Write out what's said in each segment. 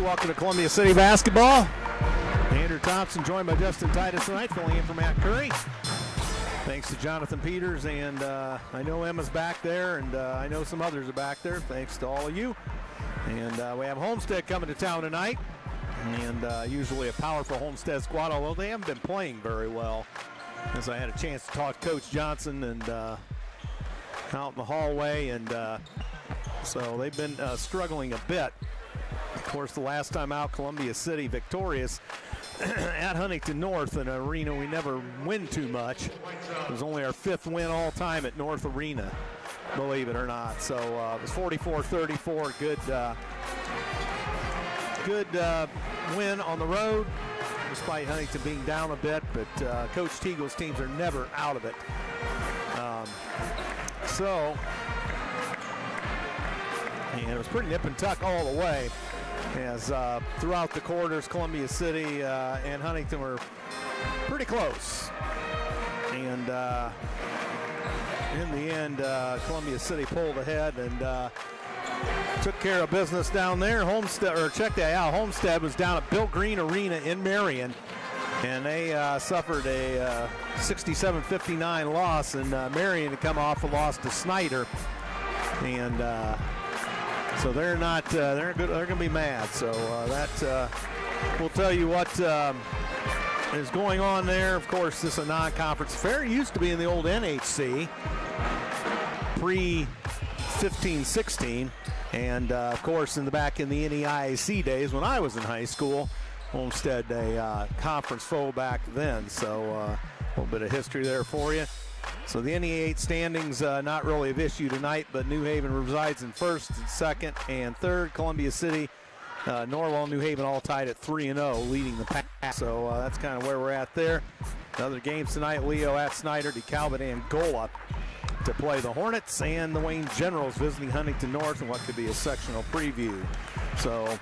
Welcome to Columbia City Basketball. Andrew Thompson joined by Justin Titus tonight, filling in for Matt Curry. Thanks to Jonathan Peters, and I know Emma's back there, and I know some others are back there. Thanks to all of you. And we have Homestead coming to town tonight, and usually a powerful Homestead squad, although they haven't been playing very well. As I had a chance to talk to Coach Johnson and out in the hallway, and so they've been struggling a bit. Of course, the last time out, Columbia City victorious at Huntington North, an arena we never win too much. It was only our 5th win all time at North Arena, believe it or not. So it was 44-34, good win on the road, despite Huntington being down a bit. But Coach Teagle's teams are never out of it. And it was pretty nip and tuck all the way, as throughout the quarters, Columbia City and Huntington were pretty close. And in the end, Columbia City pulled ahead and took care of business down there. Homestead was down at Bill Green Arena in Marion, and they suffered a 67-59 loss, and Marion had come off a loss to Snyder. And so they're not, they're going to be mad. So that will tell you what is going on there. Of course, this is a non-conference affair. It used to be in the old NHC, pre-15-16. And, of course, back in the NEIAC days when I was in high school, Homestead a conference foe back then. So a little bit of history there for you. So the NE8 standings not really of issue tonight, but New Haven resides in 1st, 2nd, and 3rd. Columbia City, Norwell, New Haven all tied at 3-0, leading the pack. So that's kind of where we're at there. Other games tonight, Leo at Snyder, DeKalb at Angola to play the Hornets, and the Wayne Generals visiting Huntington North in what could be a sectional preview. So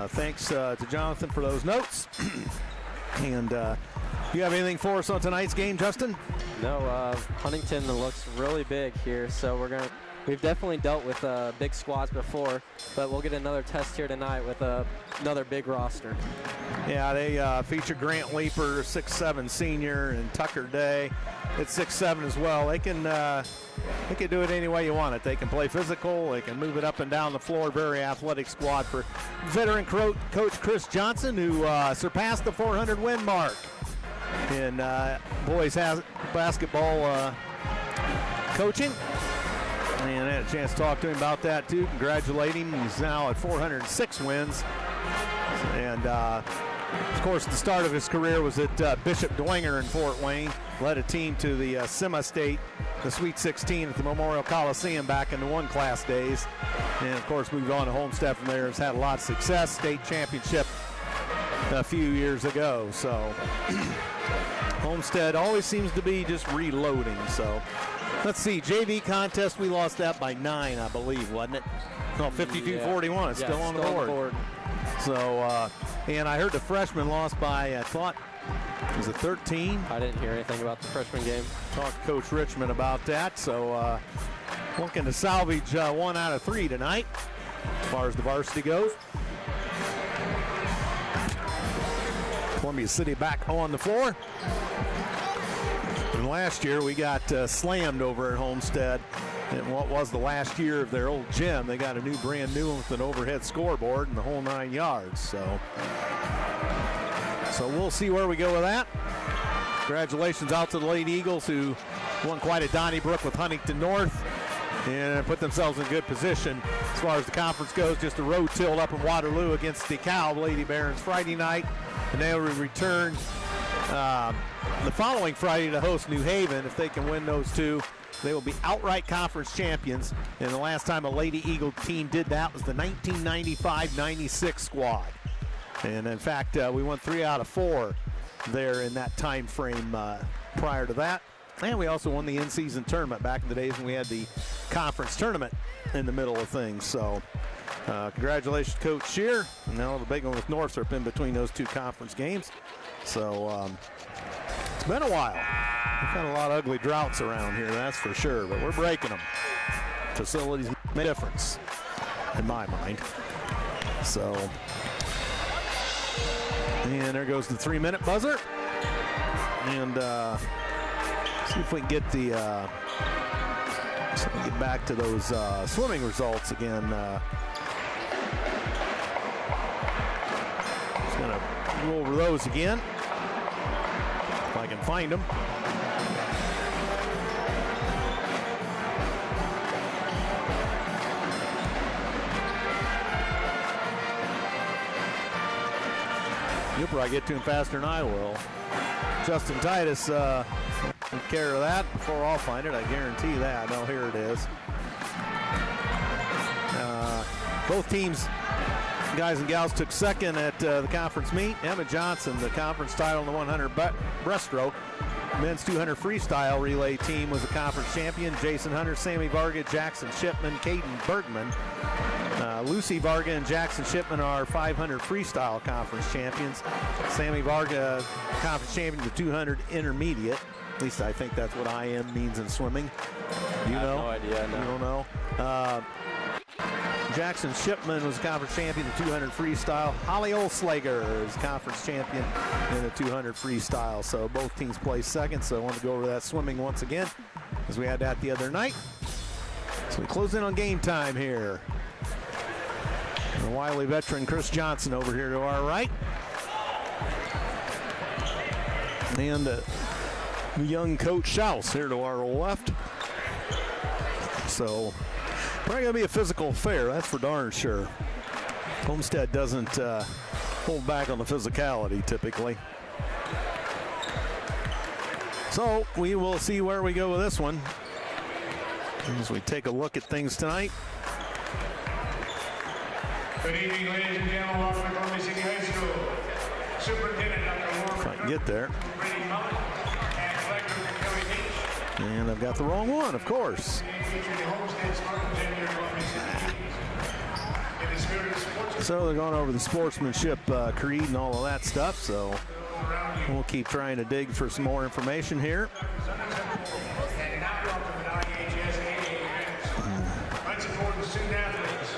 thanks to Jonathan for those notes. And you have anything for us on tonight's game, Justin? No, Huntington looks really big here, so we've definitely dealt with big squads before, but we'll get another test here tonight with another big roster. Yeah, they feature Grant Leeper, 6'7" senior, and Tucker Day at 6'7" as well. They can do it any way you want it. They can play physical. They can move it up and down the floor. Very athletic squad for veteran Coach Chris Johnson, who surpassed the 400 win mark in boys basketball coaching. And I had a chance to talk to him about that too. Congratulate him. He's now at 406 wins. And of course, the start of his career was at Bishop Dwenger in Fort Wayne. Led a team to the Semi-State, the Sweet 16 at the Memorial Coliseum back in the one-class days. And of course, moved on to Homestead from there. Has had a lot of success. State championship a few years ago. So Homestead always seems to be just reloading. So let's see, JV contest, we lost that by 9, I believe, wasn't it? No, 52-41. It's still on the board. So, and I heard the freshman lost by, I thought, was it 13? I didn't hear anything about the freshman game. Talked to Coach Richmond about that. So, looking to salvage 1 out of 3 tonight, as far as the varsity goes. Columbia City back on the floor. And last year we got slammed over at Homestead in what was the last year of their old gym. They got a brand new one with an overhead scoreboard and the whole 9 yards. So we'll see where we go with that. Congratulations out to the Lady Eagles, who won quite at Donnybrook with Huntington North and put themselves in good position as far as the conference goes. Just a road tilt up in Waterloo against DeKalb Lady Barons Friday night, and they will return the following Friday to host New Haven. If they can win those two, they will be outright conference champions. And the last time a Lady Eagle team did that was the 1995-96 squad. And in fact, we won 3 out of 4 there in that time frame prior to that. And we also won the in-season tournament back in the days when we had the conference tournament in the middle of things. So congratulations, Coach Shear. And now the big one with Northrop in between those 2 conference games. So it's been a while. We've had a lot of ugly droughts around here, that's for sure, but we're breaking them. Facilities make a difference, in my mind. So And there goes the 3-minute buzzer. And see if we can get the get back to those swimming results again. Just gonna go over those again if I can find them. You'll probably get to him faster than I will. Justin Titus took care of that before I'll find it. I guarantee that. Oh, here it is. Both teams, guys and gals, took second at the conference meet. Emma Johnson, the conference title in the 100 breaststroke. Men's 200 freestyle relay team was a conference champion. Jason Hunter, Sammy Varga, Jackson Shipman, Caden Bergman. Lucy Varga and Jackson Shipman are 500 freestyle conference champions. Sammy Varga, conference champion of the 200 intermediate. At least I think that's what IM means in swimming. You know? I have no idea. No. You don't know? Jackson Shipman was conference champion of 200 freestyle. Holly Olslager is conference champion in the 200 freestyle. So both teams placed second. So I want to go over that swimming once again, as we had that the other night. So we close in on game time here. The wily veteran Chris Johnson over here to our right. And the young Coach Schaus here to our left. So probably going to be a physical affair, that's for darn sure. Homestead doesn't hold back on the physicality typically. So we will see where we go with this one as we take a look at things tonight. Good evening, ladies and gentlemen. Welcome to Columbia City High School. Superintendent Dr. Warren. If I can get there. And collector Kelly Beach. And I've got the wrong one, of course. Featuring the Homestead Spartans and your Columbia City teams. In the spirit of sports. So they're going over the sportsmanship creed and all of that stuff. So we'll keep trying to dig for some more information here. And now welcome to WJHS events. Let's support the student athletes.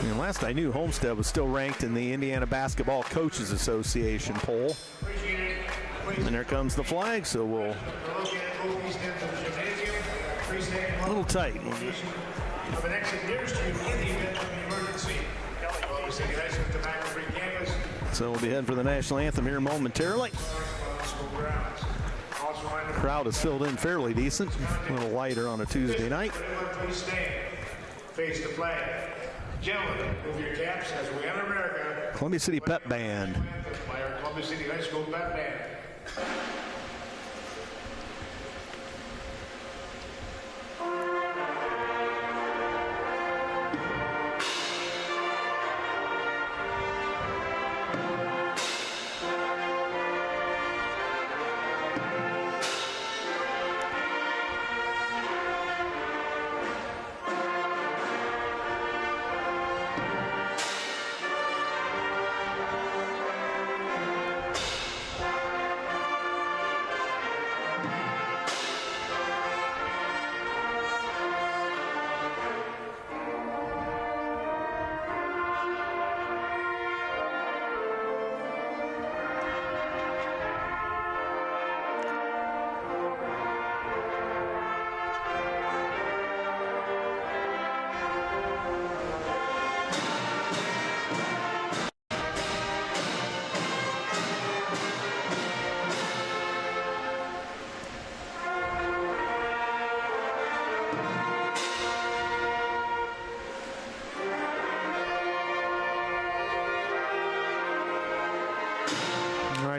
And last I knew, Homestead was still ranked in the Indiana Basketball Coaches Association poll. And there comes the flag, so we'll a little tight. Of an exit near street in the event of an emergency. Columbia City High School tobacco-free campus. So we'll be heading for the national anthem here momentarily. The crowd is filled in fairly decent. A little lighter on a Tuesday night. Please stand. Face the flag. Gentlemen, move your caps as we enter America. Columbia City Pep Band. By our Columbia City High School Pep Band.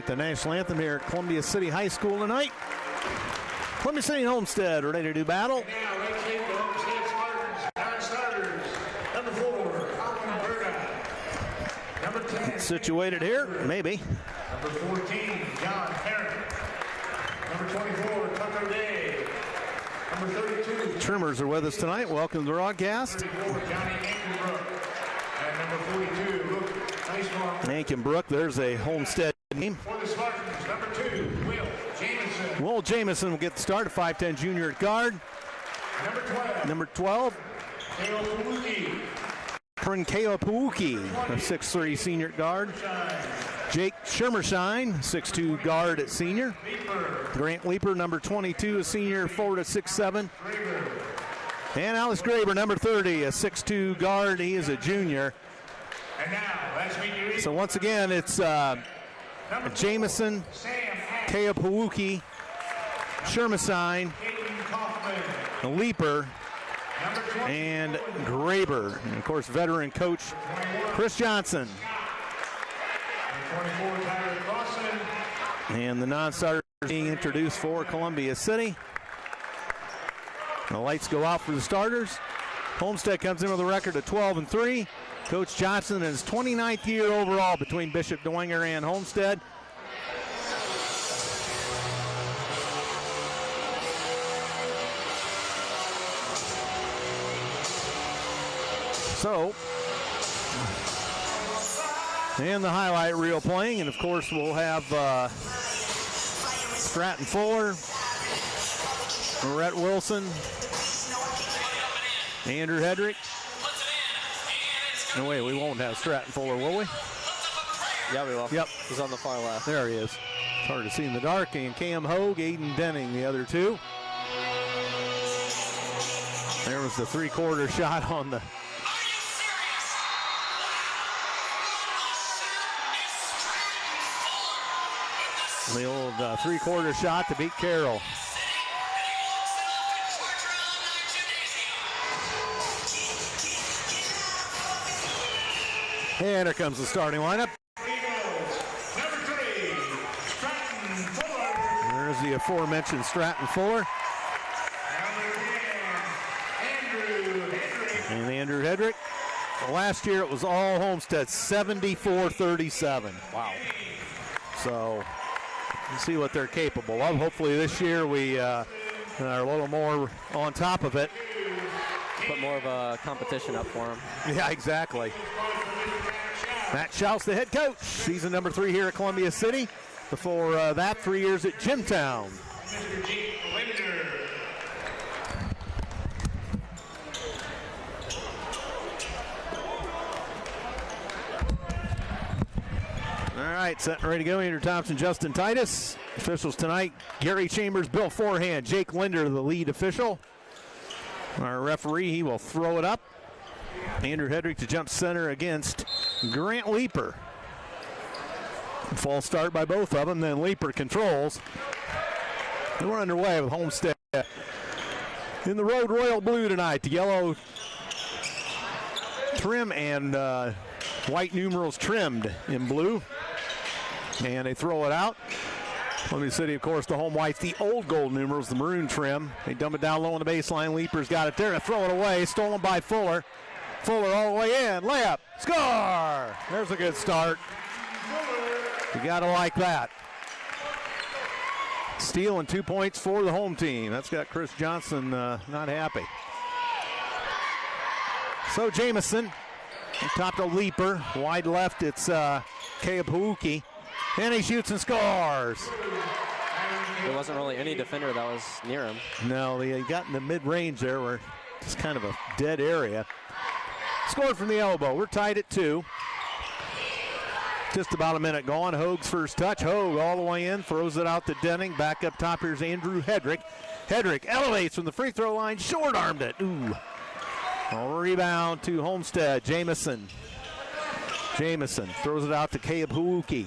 The national anthem here at Columbia City High School tonight. Columbia City and Homestead ready to do battle. Now, let's take the Homestead Spartans. Our starters. Number 4, Alvin Berga. Number 10. Situated here, maybe. Number 14, John Herron. Number 24, Tucker Day. Number 32. Trimmers are with us tonight. Welcome to the broadcast. 34, Johnny Ankenbrook. And number 42, Luke Nicebaum. Ankenbrook, there's a Homestead team. For the Spartans, number 2, Will Jameson. Will Jameson will get the start, 5'10" junior at guard. Number 12, Number 12, Keo Puuki. Pernkeo Puuki, a 6'3" senior at guard. Jake Schermershine, 6'2" guard at senior. Grant Leeper, number 22, a senior, forward at 6'7". And Alex Graber, number 30, a 6'2" guard. He is a junior. So once again, it's Jamison, Keapawuki, Schermershine, Leeper, and Graber. And of course, veteran coach Chris Johnson. And the non-starters being introduced for Columbia City. The lights go out for the starters. Homestead comes in with a record of 12-3. Coach Johnson in his 29th year overall between Bishop Dwenger and Homestead. So, and the highlight reel playing, and of course we'll have Stratton Fuller, Rhett Wilson, Andrew Hedrick. No, wait, we won't have Stratton Fuller, will we? Yeah, we will. Yep. He's on the far left. There he is. It's hard to see in the dark. And Cam Hogue, Aiden Denning, the other two. There was the three-quarter shot on the... The old three-quarter shot to beat Carroll. And here comes the starting lineup. There's the aforementioned Stratton Fuller. And Andrew Hedrick. Last year it was all Homestead, 74-37. Wow. So we'll see what they're capable of. Hopefully this year we are a little more on top of it. Put more of a competition up for them. Yeah, exactly. Matt Schaus, the head coach, season number 3 here at Columbia City. Before that, 3 years at Jimtown. All right, set and ready to go. Andrew Thompson, Justin Titus. Officials tonight, Gary Chambers, Bill Forehand, Jake Linder, the lead official. Our referee, he will throw it up. Andrew Hedrick to jump center against Grant Leeper. False start by both of them, then Leeper controls. And we're underway with Homestead in the road royal blue tonight. The yellow trim and white numerals trimmed in blue. And they throw it out. Columbia City, of course, the home whites, the old gold numerals, the maroon trim. They dump it down low on the baseline. Leeper's got it there to throw it away. Stolen by Fuller. Fuller all the way in. Layup. Score! There's a good start. You got to like that. Steal and 2 points for the home team. That's got Chris Johnson not happy. So Jamison, top to Leeper. Wide left, it's Keapawuki. And he shoots and scores. There wasn't really any defender that was near him. No, he got in the mid-range there where it's kind of a dead area. Scored from the elbow. We're tied at 2. Just about a minute gone. Hogue's first touch. Hogue all the way in, throws it out to Denning. Back up top, here's Andrew Hedrick. Hedrick elevates from the free throw line, short-armed it. Ooh. A rebound to Homestead. Jamison throws it out to Keapawuki.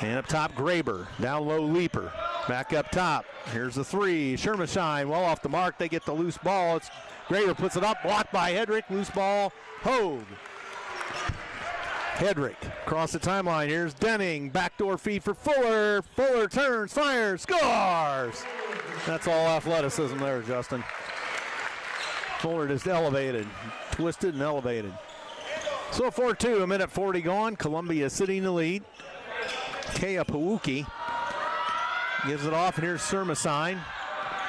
And up top, Graber. Down low, Leeper. Back up top. Here's the three. Schermershine well off the mark. They get the loose ball. Graber puts it up. Blocked by Hedrick. Loose ball. Hogue. Hedrick across the timeline. Here's Denning. Backdoor feed for Fuller. Fuller turns, fires, scores. That's all athleticism there, Justin. Fuller just elevated, twisted and elevated. So 4-2, a minute 40 gone. Columbia City in the lead. Keapawuki gives it off, and here's Schermershine.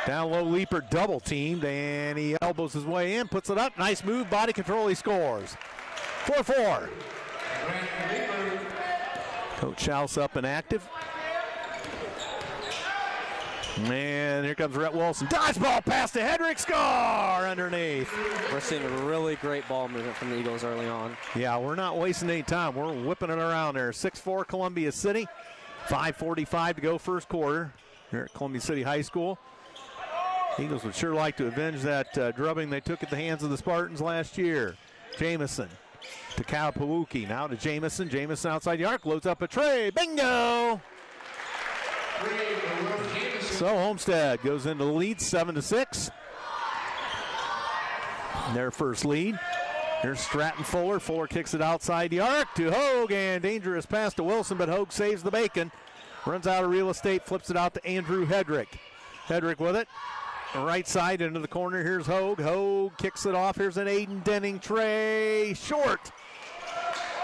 Down low, Leeper double teamed, and he elbows his way in, puts it up. Nice move, body control, he scores. 4-4. Coach Schaus up and active. And here comes Rhett Wilson. Dodgeball pass to Hedrick. Score underneath. We're seeing a really great ball movement from the Eagles early on. Yeah, we're not wasting any time. We're whipping it around there. 6-4 Columbia City. 5:45 to go first quarter here at Columbia City High School. Eagles would sure like to avenge that drubbing they took at the hands of the Spartans last year. Jamison to Kalapawuki. Now to Jamison. Jamison outside the arc. Loads up a tray. Bingo! So Homestead goes into the lead 7-6. Their first lead. Here's Stratton Fuller. Fuller kicks it outside the arc to Hogue, and dangerous pass to Wilson, but Hogue saves the bacon. Runs out of real estate, flips it out to Andrew Hedrick. Hedrick with it. Right side into the corner. Here's Hogue. Hogue kicks it off. Here's an Aiden Denning tray. Short.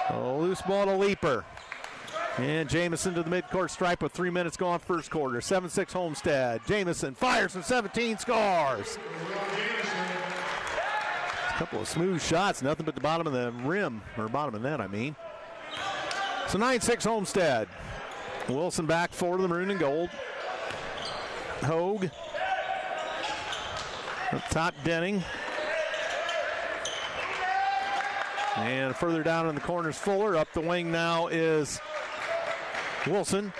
A loose ball to Leaper. And Jamison to the midcourt stripe with 3 minutes gone first quarter. 7-6 Homestead. Jamison fires from 17, scores. A couple of smooth shots, nothing but the bottom of the rim, or bottom of the net, I mean. So 9-6 Homestead. Wilson back forward to the maroon and gold. Hogue. Up top, Denning. And further down in the corners, Fuller. Up the wing now is Wilson.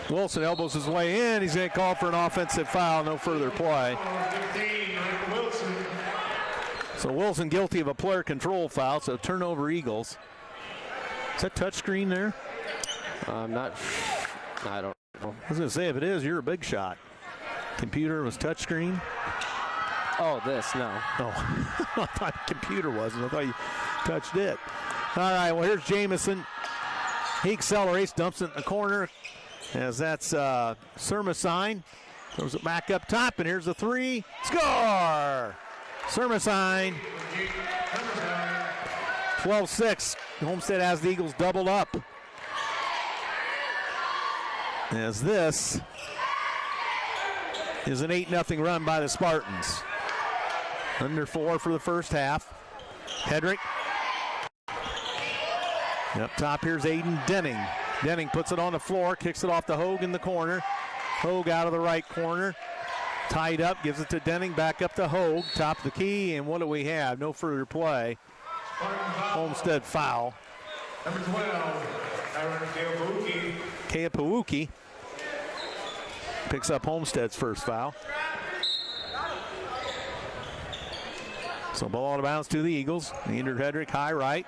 Wilson elbows his way in. He's going to call for an offensive foul. No further play. So Wilson guilty of a player control foul. So turnover Eagles. Is that touchscreen there? I'm not. I don't know. I was going to say, if it is, you're a big shot. Computer was touchscreen. Oh, this, no. Oh, I thought computer wasn't. I thought you touched it. All right, well, here's Jamison. He accelerates, dumps it in the corner, as that's Sermasine. Throws it back up top, and here's the three. Score! Sermasine. 12-6. Homestead has the Eagles doubled up. As this is an 8-0 run by the Spartans. Under 4 for the first half. Hedrick. Up top, here's Aiden Denning. Denning puts it on the floor, kicks it off to Hogue in the corner. Hogue out of the right corner. Tied up, gives it to Denning, back up to Hogue. Top of the key, and what do we have? No further play. Homestead foul. Number 12, Aaron Kalapawuki picks up Homestead's first foul. So ball out of bounds to the Eagles. The injured Hedrick, high right.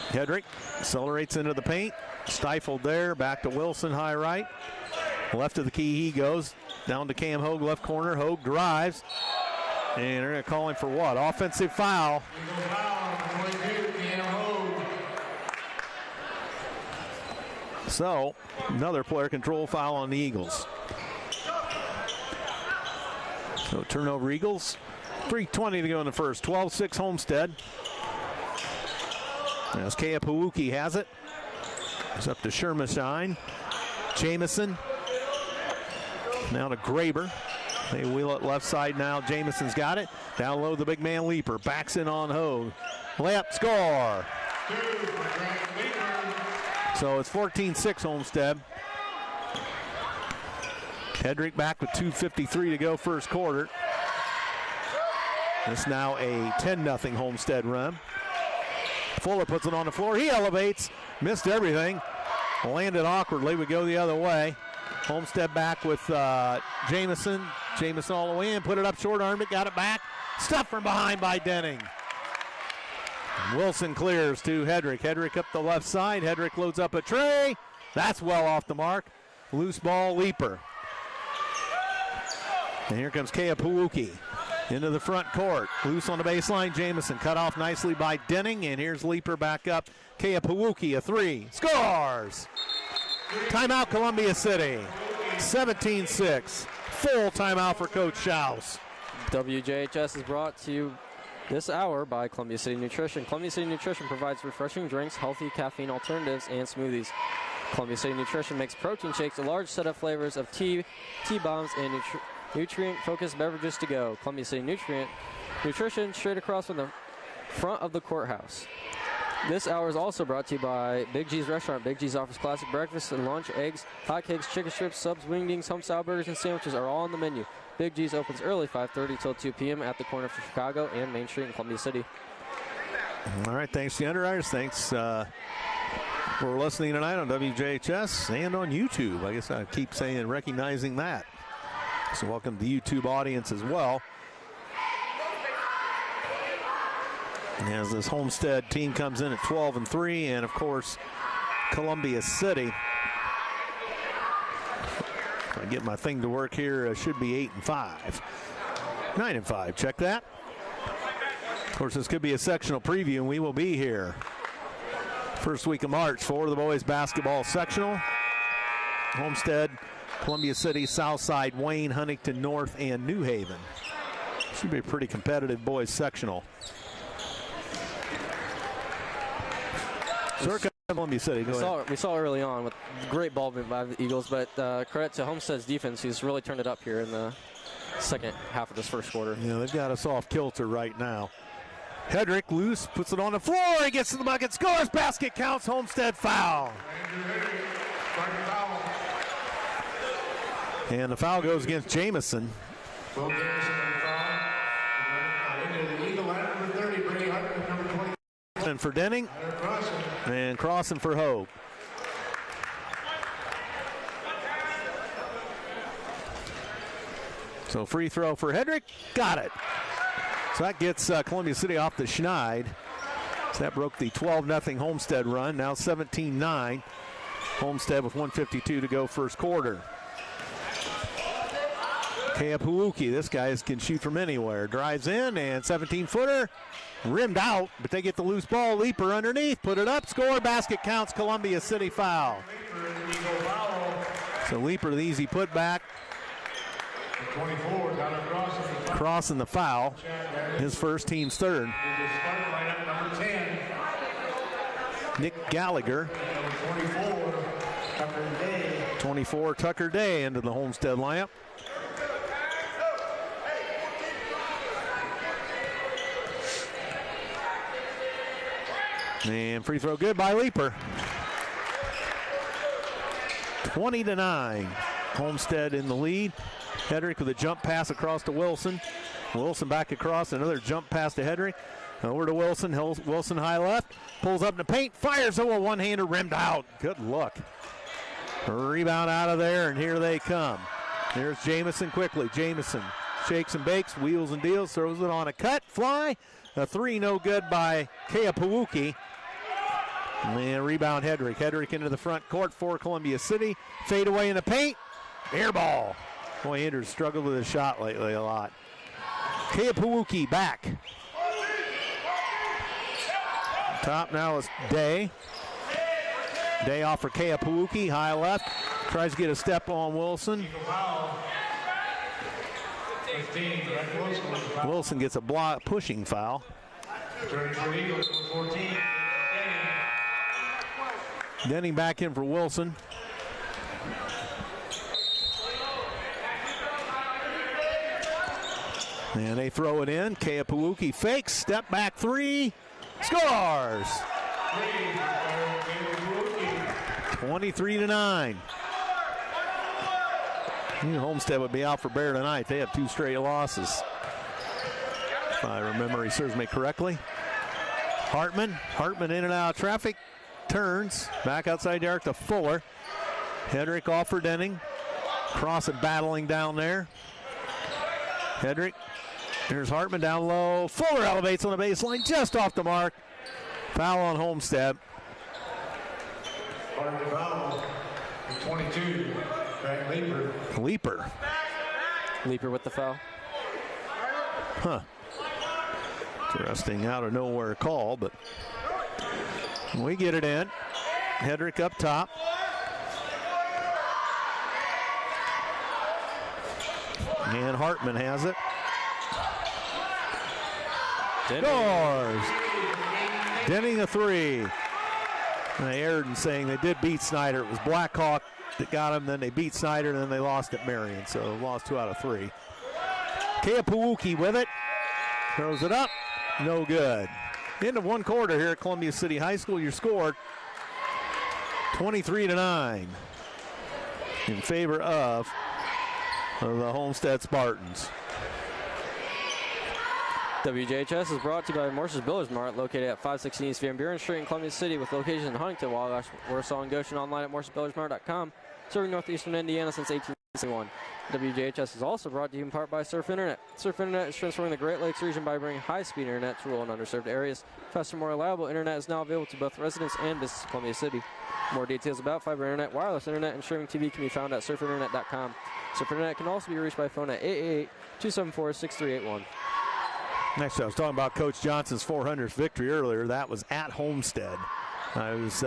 Hedrick accelerates into the paint. Stifled there. Back to Wilson, high right. Left of the key he goes. Down to Cam Hogue, left corner. Hogue drives. And they're going to call him for what? Offensive foul. So, another player control foul on the Eagles. So, turnover Eagles. 3:20 to go in the first. 12-6 Homestead. As Kalapawuki has it. It's up to Shermashine. Jamison. Now to Graber. They wheel it left side now. Jamison's got it. Down low, the big man Leaper. Backs in on Hogue. Layup, score. So it's 14-6 Homestead. Hedrick back with 2:53 to go first quarter. It's now a 10-0 Homestead run. Fuller puts it on the floor. He elevates. Missed everything. Landed awkwardly. We go the other way. Homestead back with Jamison. Jamison all the way in. Put it up short. Armed it. Got it back. Stuffed from behind by Denning. Wilson clears to Hedrick. Hedrick up the left side. Hedrick loads up a tray. That's well off the mark. Loose ball, Leaper. And here comes Kalapawuki into the front court. Loose on the baseline. Jamison cut off nicely by Denning. And here's Leaper back up. Kalapawuki, a three. Scores! Timeout, Columbia City. 17-6. Full timeout for Coach Schaus. WJHS is brought to you this hour by Columbia City Nutrition. Columbia City Nutrition provides refreshing drinks, healthy caffeine alternatives, and smoothies. Columbia City Nutrition makes protein shakes, a large set of flavors of tea bombs, and nutrient-focused beverages to go. Columbia City Nutrition, straight across from the front of the courthouse. This hour is also brought to you by Big G's Restaurant. Big G's offers classic breakfast and lunch, eggs, hot cakes, chicken strips, subs, wingdings, home-style burgers, and sandwiches are all on the menu. Big G's opens early, 5:30 till 2 p.m. at the corner of Chicago and Main Street in Columbia City. All right, thanks to the Underwriters. Thanks for listening tonight on WJHS and on YouTube. I guess I keep saying, recognizing that. So welcome to the YouTube audience as well. As this Homestead team comes in at 12-3, and of course, Columbia City. If I get my thing to work here, it should be 8-5. 9-5, check that. Of course, this could be a sectional preview, and we will be here. First week of March for the boys basketball sectional. Homestead, Columbia City, Southside, Wayne, Huntington North, and New Haven. Should be a pretty competitive boys sectional. Circa Columbia City. We saw early on with great ball movement by the Eagles, but credit to Homestead's defense, who's really turned it up here in the second half of this first quarter. Yeah, they've got us off kilter right now. Hedrick loose, puts it on the floor, he gets to the bucket, scores, basket counts, Homestead foul. And the foul goes against Jamison. And for Denning, and crossing for Hogue. So free throw for Hedrick, got it. So that gets Columbia City off the schneid. So that broke the 12-0 Homestead run. Now 17-9. Homestead with 1:52 to go first quarter. Keapuuki, this guy can shoot from anywhere. Drives in and 17-footer. Rimmed out, but they get the loose ball. Leaper underneath, put it up, score, basket counts, Columbia City foul. So Leaper, the easy putback. 24, crossing the foul. His first, team's third. Number 10. Nick Gallagher. 24, Tucker Day into the Homestead lineup. And free throw good by Leaper. 20-9. Homestead in the lead. Hedrick with a jump pass across to Wilson. Wilson back across, another jump pass to Hedrick. Over to Wilson. Wilson high left. Pulls up in the paint. Fires a one-hander rimmed out. Good look. Rebound out of there, and here they come. There's Jamison quickly. Jamison shakes and bakes, wheels and deals, throws it on a cut, fly. A three no good by Keapuuki. And rebound Hedrick. Hedrick into the front court for Columbia City. Fade away in the paint. Air ball. Boy, Andrews struggled with his shot lately a lot. Keapuuki back. Top now is Day. Day off for Keapuuki. High left. Tries to get a step on Wilson. Wilson gets a block pushing foul. Denning back in for Wilson. And they throw it in. Keapuuki fakes, step back three, scores. 23-9. Homestead would be out for Bear tonight. They have 2 straight losses, if I remember, he serves me correctly. Hartman in and out of traffic. Turns back outside the arc to Fuller. Hedrick off for Denning. Cross and battling down there. Hedrick. Here's Hartman down low. Fuller elevates on the baseline just off the mark. Foul on Homestead. 22. Leaper with the foul. Huh. Interesting out of nowhere call, but we get it in. Hedrick up top. And Hartman has it. Scores. Denning a three. And they erred in saying they did beat Snyder. It was Blackhawk that got him, then they beat Snyder, and then they lost at Marion. So lost 2 out of 3. Keapuuki with it. Throws it up. No good. End of one quarter here at Columbia City High School. Your score 23-9 in favor of the Homestead Spartans. WJHS is brought to you by Morse's Builders Mart, located at 516 East Van Buren Street in Columbia City, with locations in Huntington, Wabash, Warsaw, and Goshen. Online at morsesbuildersmart.com, serving northeastern Indiana since 1871. WJHS is also brought to you in part by Surf Internet. Surf Internet is transforming the Great Lakes region by bringing high-speed internet to rural and underserved areas. Faster, more reliable internet is now available to both residents and businesses in Columbia City. More details about fiber internet, wireless internet, and streaming TV can be found at surfinternet.com. Surf Internet can also be reached by phone at 888-274-6381. Next, I was talking about Coach Johnson's 400th victory earlier. That was at Homestead. I was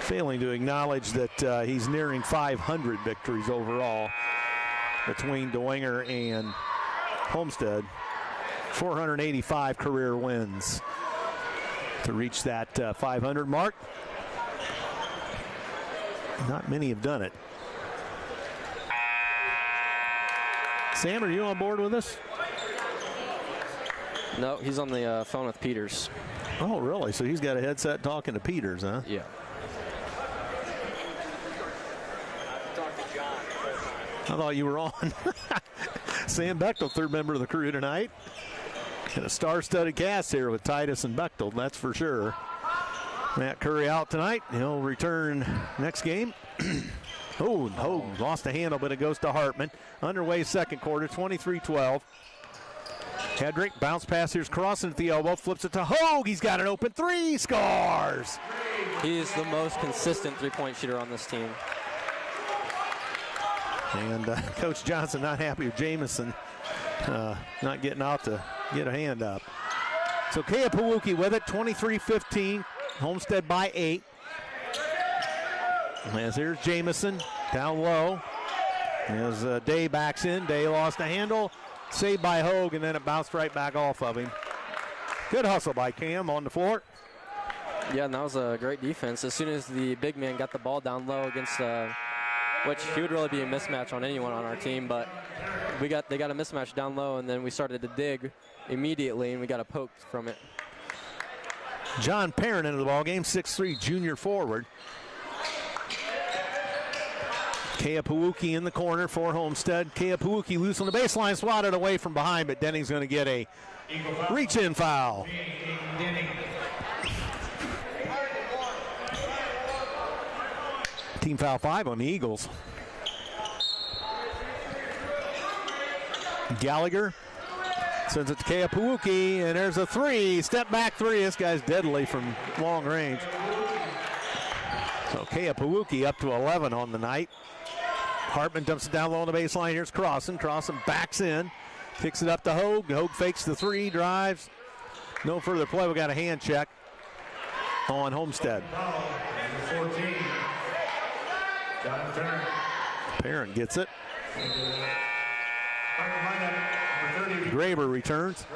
failing to acknowledge that he's nearing 500 victories overall between Dwenger and Homestead. 485 career wins to reach that 500 mark. Not many have done it. Sam, are you on board with us? No, he's on the phone with Peters. Oh, really? So he's got a headset talking to Peters, huh? Yeah. I thought you were on. Sam Bechtel, third member of the crew tonight. And a star-studded cast here with Titus and Bechtel, that's for sure. Matt Curry out tonight. He'll return next game. Hogue lost the handle, but it goes to Hartman. Underway second quarter, 23-12. Hedrick, bounce pass, here's Crossan at the elbow, flips it to Hogue. He's got an open three, scores! He's the most consistent three-point shooter on this team. And Coach Johnson not happy with Jamison not getting out to get a hand up. So Kea Pawuki with it, 23-15. Homestead by 8. As here's Jamison down low. As Day backs in, Day lost a handle. Saved by Hogue, and then it bounced right back off of him. Good hustle by Cam on the floor. Yeah, and that was a great defense. As soon as the big man got the ball down low against, which he would really be a mismatch on anyone on our team, but they got a mismatch down low, and then we started to dig immediately, and we got a poke from it. John Perrin into the ball game, 6'3", junior forward. Kea Pawuki in the corner for Homestead. Kea Pawuki loose on the baseline, swatted away from behind, but Denning's going to get a reach-in foul. Team foul 5 on the Eagles. Gallagher sends it to Kea Pawuki, and there's a three. Step back three. This guy's deadly from long range. So Kea Pawuki up to 11 on the night. Hartman dumps it down low on the baseline. Here's Crossan. Crossan backs in. Kicks it up to Hogue. Hogue fakes the three, drives. No further play. We got a hand check on Homestead. 14. John Perrin gets it. Graber returns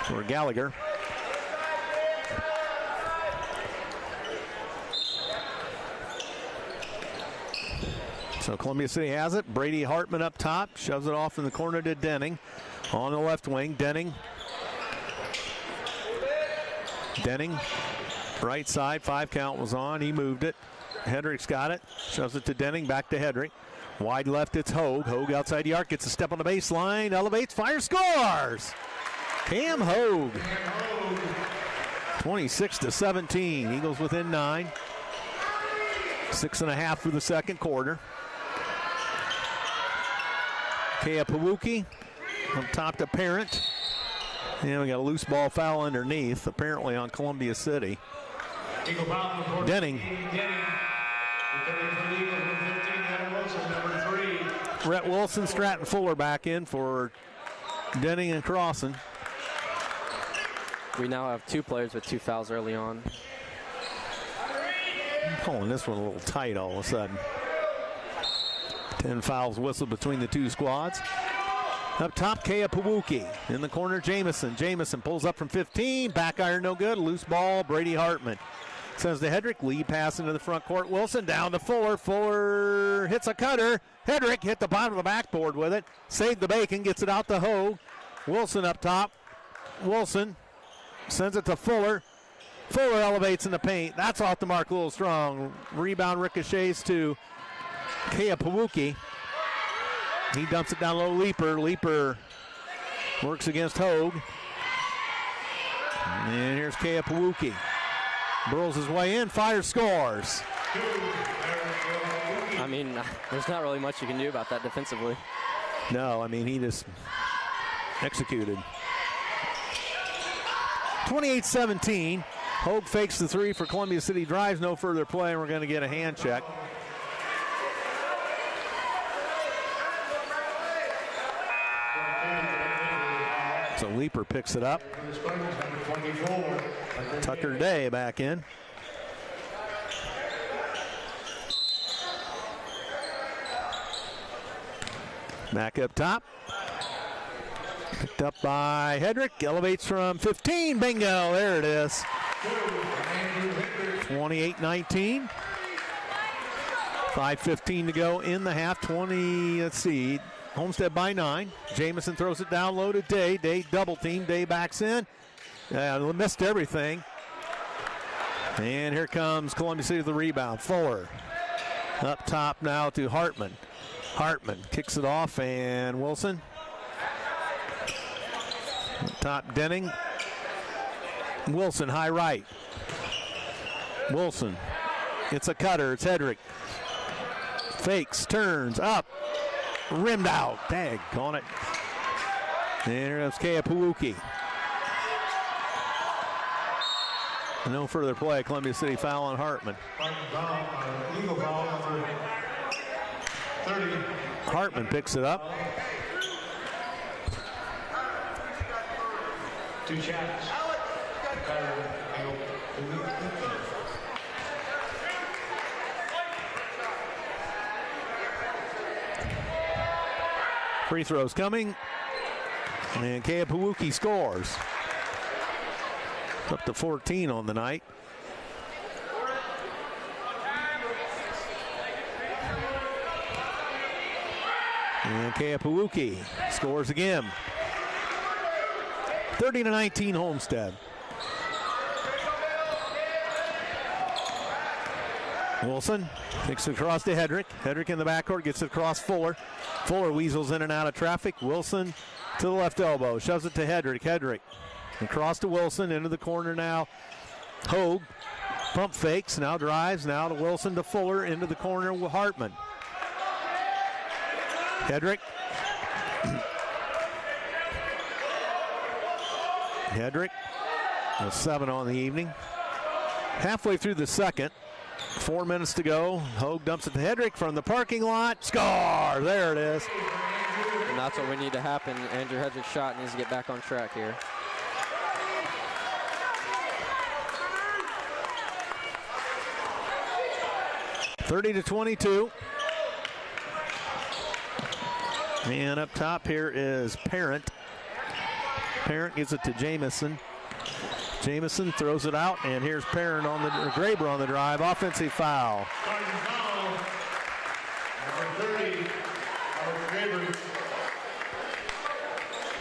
for Gallagher. So Columbia City has it. Brady Hartman up top. Shoves it off in the corner to Denning. On the left wing, Denning. Denning, right side. 5 count was on. He moved it. Hedrick's got it. Shoves it to Denning. Back to Hedrick. Wide left, it's Hogue. Hogue outside the arc. Gets a step on the baseline. Elevates. Fire. Scores! Cam Hogue. 26-17. Eagles within 9. 6.5 for the second quarter. Kea Pawuki up top to Parent. And we got a loose ball foul underneath, apparently on Columbia City. Denning. Rhett Wilson, Stratton Fuller back in for Denning and Crossan. We now have 2 players with 2 fouls early on. I'm calling this one a little tight all of a sudden. 10 fouls whistled between the two squads. Up top, Kea Pawuki. In the corner, Jamison. Jamison pulls up from 15. Back iron no good. Loose ball, Brady Hartman. Sends to Hedrick. Lead pass into the front court. Wilson down to Fuller. Fuller hits a cutter. Hedrick hit the bottom of the backboard with it. Saved the bacon. Gets it out to Hogue. Wilson up top. Wilson sends it to Fuller. Fuller elevates in the paint. That's off the mark a little strong. Rebound ricochets to Kea Pawuki. He dumps it down low. Leaper works against Hogue. And here's Kea Pawuki. Burrows his way in, fires, scores. I mean, there's not really much you can do about that defensively. No, I mean, he just executed. 28-17. Hogue fakes the three for Columbia City, drives, no further play, and we're going to get a hand check. So Leaper picks it up. Tucker Day back in. Back up top. Picked up by Hedrick. Elevates from 15. Bingo. There it is. 28-19. 5:15 to go in the half. Let's see. Homestead by 9. Jamison throws it down low to Day. Day double team. Day backs in. Missed everything. And here comes Columbia City with the rebound. Fuller up top now to Hartman. Hartman kicks it off, and Wilson. Top Denning. Wilson high right. Wilson. It's a cutter. It's Hedrick. Fakes, turns, up. Rimmed out. Tag on it. And here comes Kea Pawuki. No further play. Columbia City foul on Hartman. Legal foul number 30. Hartman picks it up. Two shots. Free throws coming. And Kea Pawuki scores. Up to 14 on the night. And Kea Pawuki scores again. 30-19 Homestead. Wilson kicks it across to Hedrick. Hedrick in the backcourt, gets it across Fuller. Fuller weasels in and out of traffic. Wilson to the left elbow, shoves it to Hedrick. Hedrick across to Wilson, into the corner now. Hogue pump fakes, now drives, now to Wilson to Fuller, into the corner with Hartman. Hedrick. Hedrick, a 7 on the evening. Halfway through the second, 4 minutes to go. Hogue dumps it to Hedrick from the parking lot. Score! There it is. And that's what we need to happen. Andrew Hedrick's shot needs to get back on track here. (30-22). And up top here is Parent. Parent gives it to Jamison. Jamison throws it out, and here's Parent on the Graber on the drive. Offensive foul. Number 30, Graber.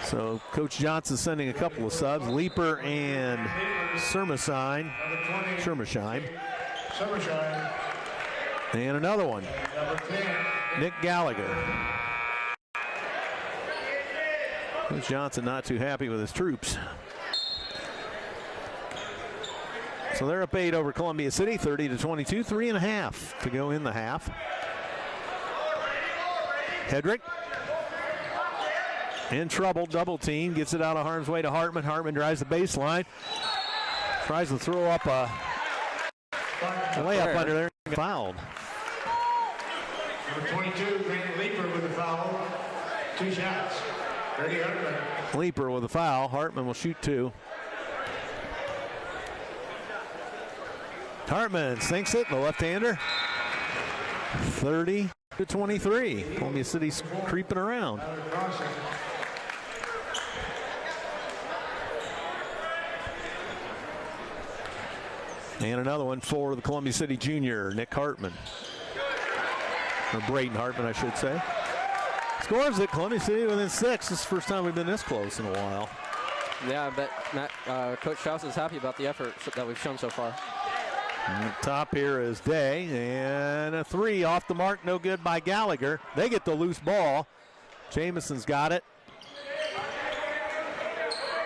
So Coach Johnson sending a couple of subs. Leaper and Summersheim. And another one. Number 10. Nick Gallagher. Coach Johnson not too happy with his troops. So they're up 8 over Columbia City, 30-22, 3.5 to go in the half. Hedrick in trouble, double team, gets it out of harm's way to Hartman. Hartman drives the baseline, tries to throw up a layup under there, fouled. Number 22, Grant Leaper with a foul. 2 shots. 30 Hartman. Leaper with a foul. Hartman will shoot 2. Hartman sinks it, the left-hander. 30-23. Columbia City's creeping around. And another one for the Columbia City junior, Nick Hartman. Or Braden Hartman, I should say. Scores it, Columbia City within 6. This is the first time we've been this close in a while. Yeah, I bet Coach Strauss is happy about the effort that we've shown so far. And top here is Day, and a 3 off the mark, no good by Gallagher. They get the loose ball. Jamison's got it.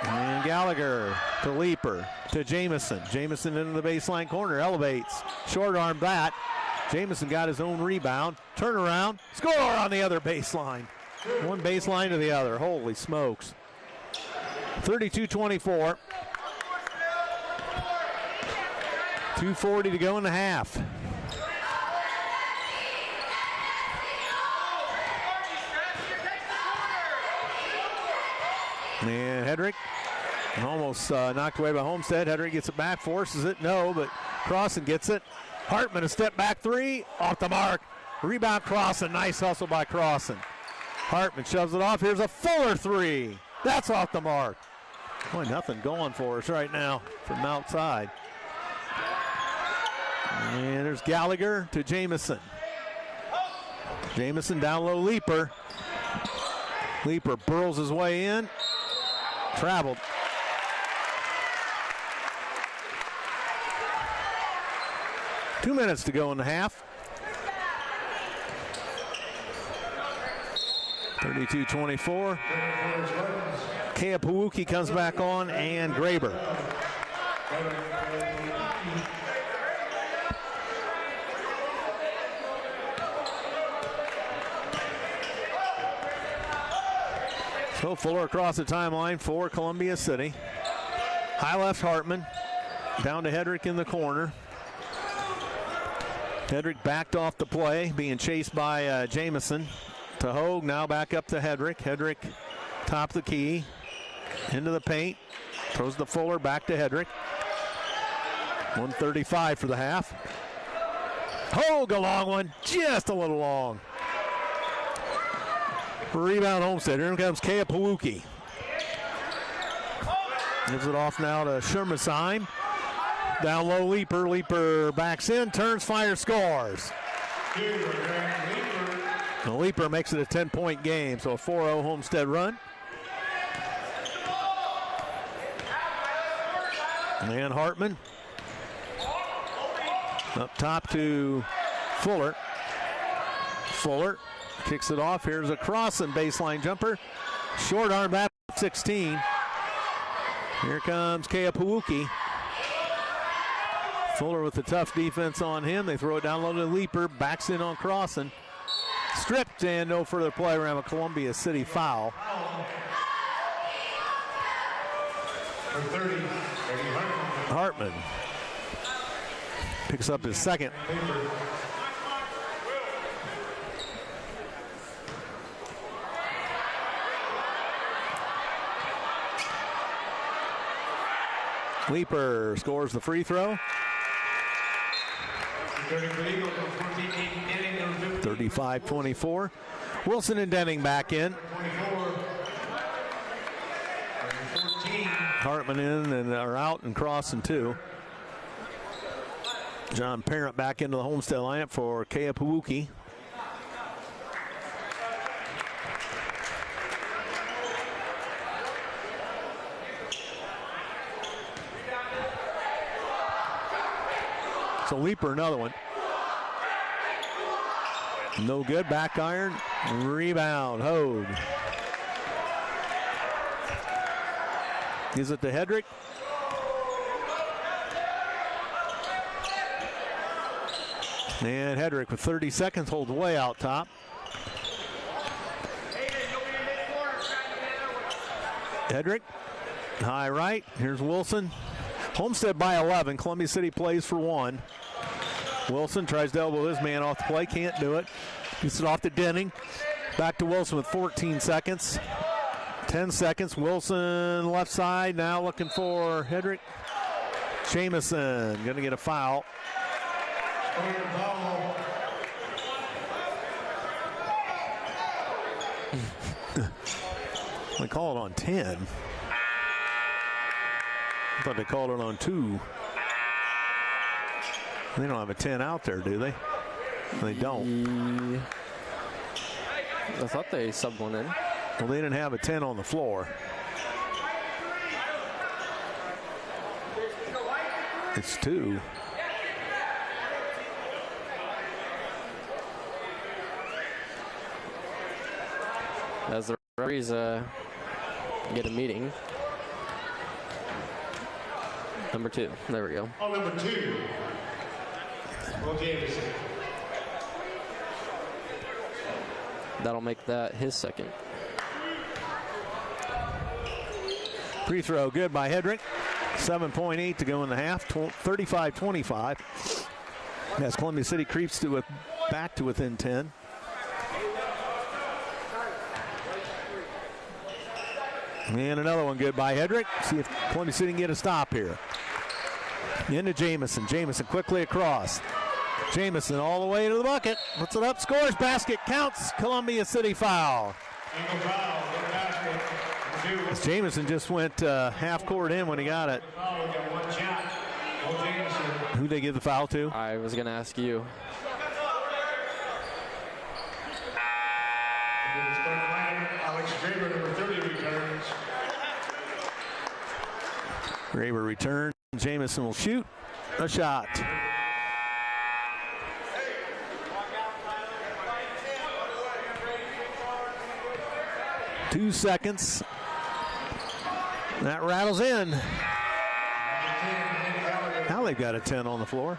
And Gallagher to Leaper to Jamison. Jamison into the baseline corner, elevates. Short arm bat. Jamison got his own rebound. Turn around, score on the other baseline. One baseline to the other. Holy smokes. 32-24. 2:40 to go in the half. And Hedrick almost knocked away by Homestead. Hedrick gets it back, forces it. No, but Crossan gets it. Hartman a step back 3, off the mark. Rebound Crossan, nice hustle by Crossan. Hartman shoves it off. Here's a Fuller 3. That's off the mark. Boy, nothing going for us right now from outside. And there's Gallagher to Jamison. Jamison down low, Leaper. Leaper burls his way in. Traveled. Two minutes to go in the half. 32-24. Keapawuki comes back on, and Graber. So Fuller across the timeline for Columbia City. High left Hartman. Down to Hedrick in the corner. Hedrick backed off the play, being chased by Jamison. To Hogue, now back up to Hedrick. Hedrick top the key. Into the paint. Throws the Fuller back to Hedrick. 1:35 for the half. Hogue, a long one. Just a little long. Rebound Homestead. Here comes Keapawuki. Gives it off now to Shermasheim. Down low, Leaper. Leaper backs in, turns, fires, scores. The Leaper makes it a 10-point game, so a 4-0 Homestead run. And Hartman. Up top to Fuller. Fuller kicks it off. Here's a Crossan baseline jumper. Short arm back 16. Here comes Keapawuki. Fuller with the tough defense on him. They throw it down low to Leaper. Backs in on Crossan. Stripped and no further play around a Columbia City foul. Hartman picks up his second. Leaper scores the free throw. 35-24. Wilson and Denning back in. Hartman in and are out, and Crossan too. John Parent back into the Homestead lineup for Keapawuki. So Leaper, another one. No good. Back iron. Rebound. Hogue. Gives it to Hedrick. And Hedrick with 30 seconds holds way out top. Hedrick. High right. Here's Wilson. Homestead by 11. Columbia City plays for 1. Wilson tries to elbow his man off the play. Can't do it. Gets it off to Denning. Back to Wilson with 14 seconds. 10 seconds. Wilson left side. Now looking for Hedrick. Jamison going to get a foul. They call it on 10. I thought they called it on 2. They don't have a 10 out there, do they? They don't. I thought they subbed one in. Well, they didn't have a 10 on the floor. It's 2. As the referees get a meeting. Number 2. There we go. On number 2, Will Jameson. That'll make that his second. Free throw good by Hedrick. 7.8 to go in the half. 35-25. As Columbia City creeps back to within 10. And another one good by Hedrick. See if Columbia City can get a stop here. Into Jamison. Jamison quickly across. Jamison all the way to the bucket. Puts it up, scores, basket counts. Columbia City foul. Eagle foul, good basket. Number 2. Jamison just went half court in when he got it. Foul, we got 1 shot. Will Jameson. Who'd they give the foul to? I was going to ask you. Alex Graber, number 30, returns. Graber returns. Jamison will shoot a shot. Two seconds. That rattles in. Now they've got a 10 on the floor.